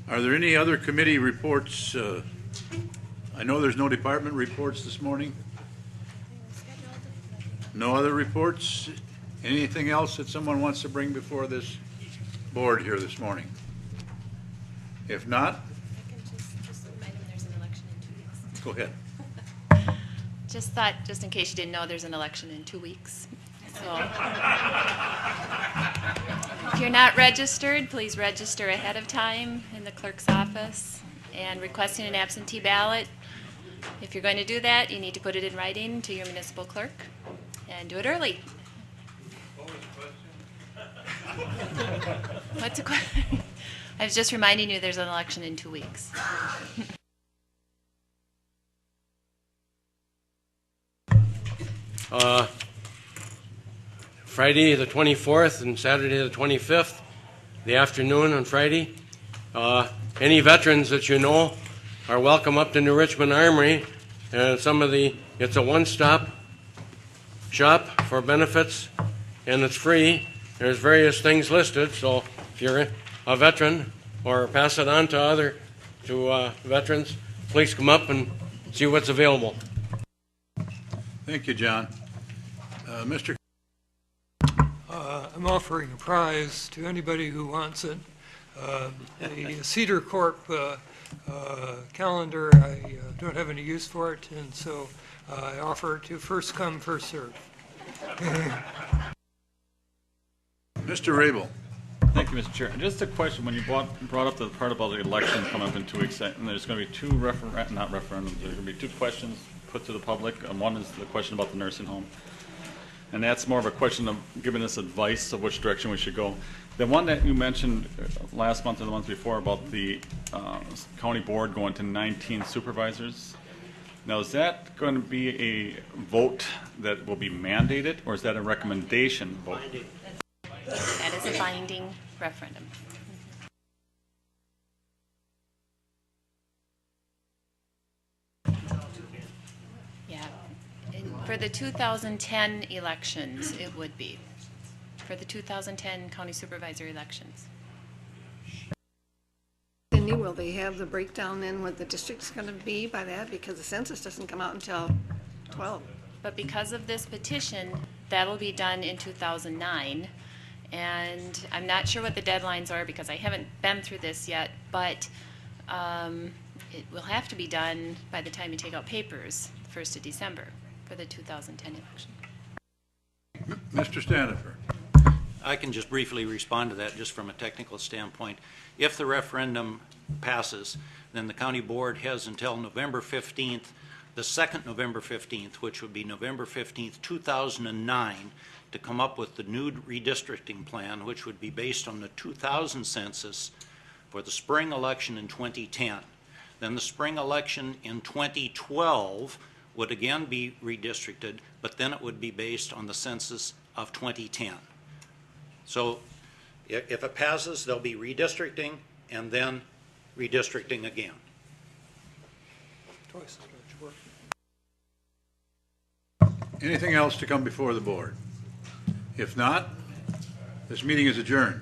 Are there any other committee reports? I know there's no department reports this morning. No other reports? Anything else that someone wants to bring before this board here this morning? If not, Just remind them there's an election in 2 weeks. go ahead. Just thought, just in case you didn't know, there's an election in 2 weeks. So if you're not registered, please register ahead of time in the clerk's office. And requesting an absentee ballot, if you're going to do that, you need to put it in writing to your municipal clerk and do it early. What's the question? I was just reminding you there's an election in 2 weeks. Friday the 24th and Saturday the 25th, the afternoon on Friday. Any veterans that you know are welcome up to New Richmond Armory. And it's a one-stop shop for benefits, and it's free. There's various things listed, so if you're a veteran or pass it on to veterans, please come up and see what's available. Thank you, John. Mr. I'm offering a prize to anybody who wants it. The Cedar Corp calendar, I don't have any use for it, and so I offer it to first come, first serve. Mr. Rabel. Thank you, Mr. Chair. Just a question. When you brought up the part about the election coming up in 2 weeks, and there's going to be 2 not referendums, there's going to be 2 questions put to the public. One is the question about the nursing home. And that's more of a question of giving us advice of which direction we should go. The one that you mentioned last month or the month before about the county board going to 19 supervisors. Now, is that going to be a vote that will be mandated, or is that a recommendation vote? That is a binding referendum. Yeah. For the 2010 elections, it would be. For the 2010 county supervisor elections. Cindy, will they have the breakdown in what the district's going to be by that? Because the census doesn't come out until 12. But because of this petition, that'll be done in 2009. And I'm not sure what the deadlines are because I haven't been through this yet, but it will have to be done by the time you take out papers, 1st of December, for the 2010 election. Mr. Stanifer. I can just briefly respond to that just from a technical standpoint. If the referendum passes, then the county board has until November 15th the second November 15th, which would be November 15th, 2009, to come up with the new redistricting plan, which would be based on the 2000 census for the spring election in 2010. Then the spring election in 2012 would again be redistricted, but then it would be based on the census of 2010. So if it passes, there'll be redistricting and then redistricting again. Anything else to come before the board? If not, this meeting is adjourned.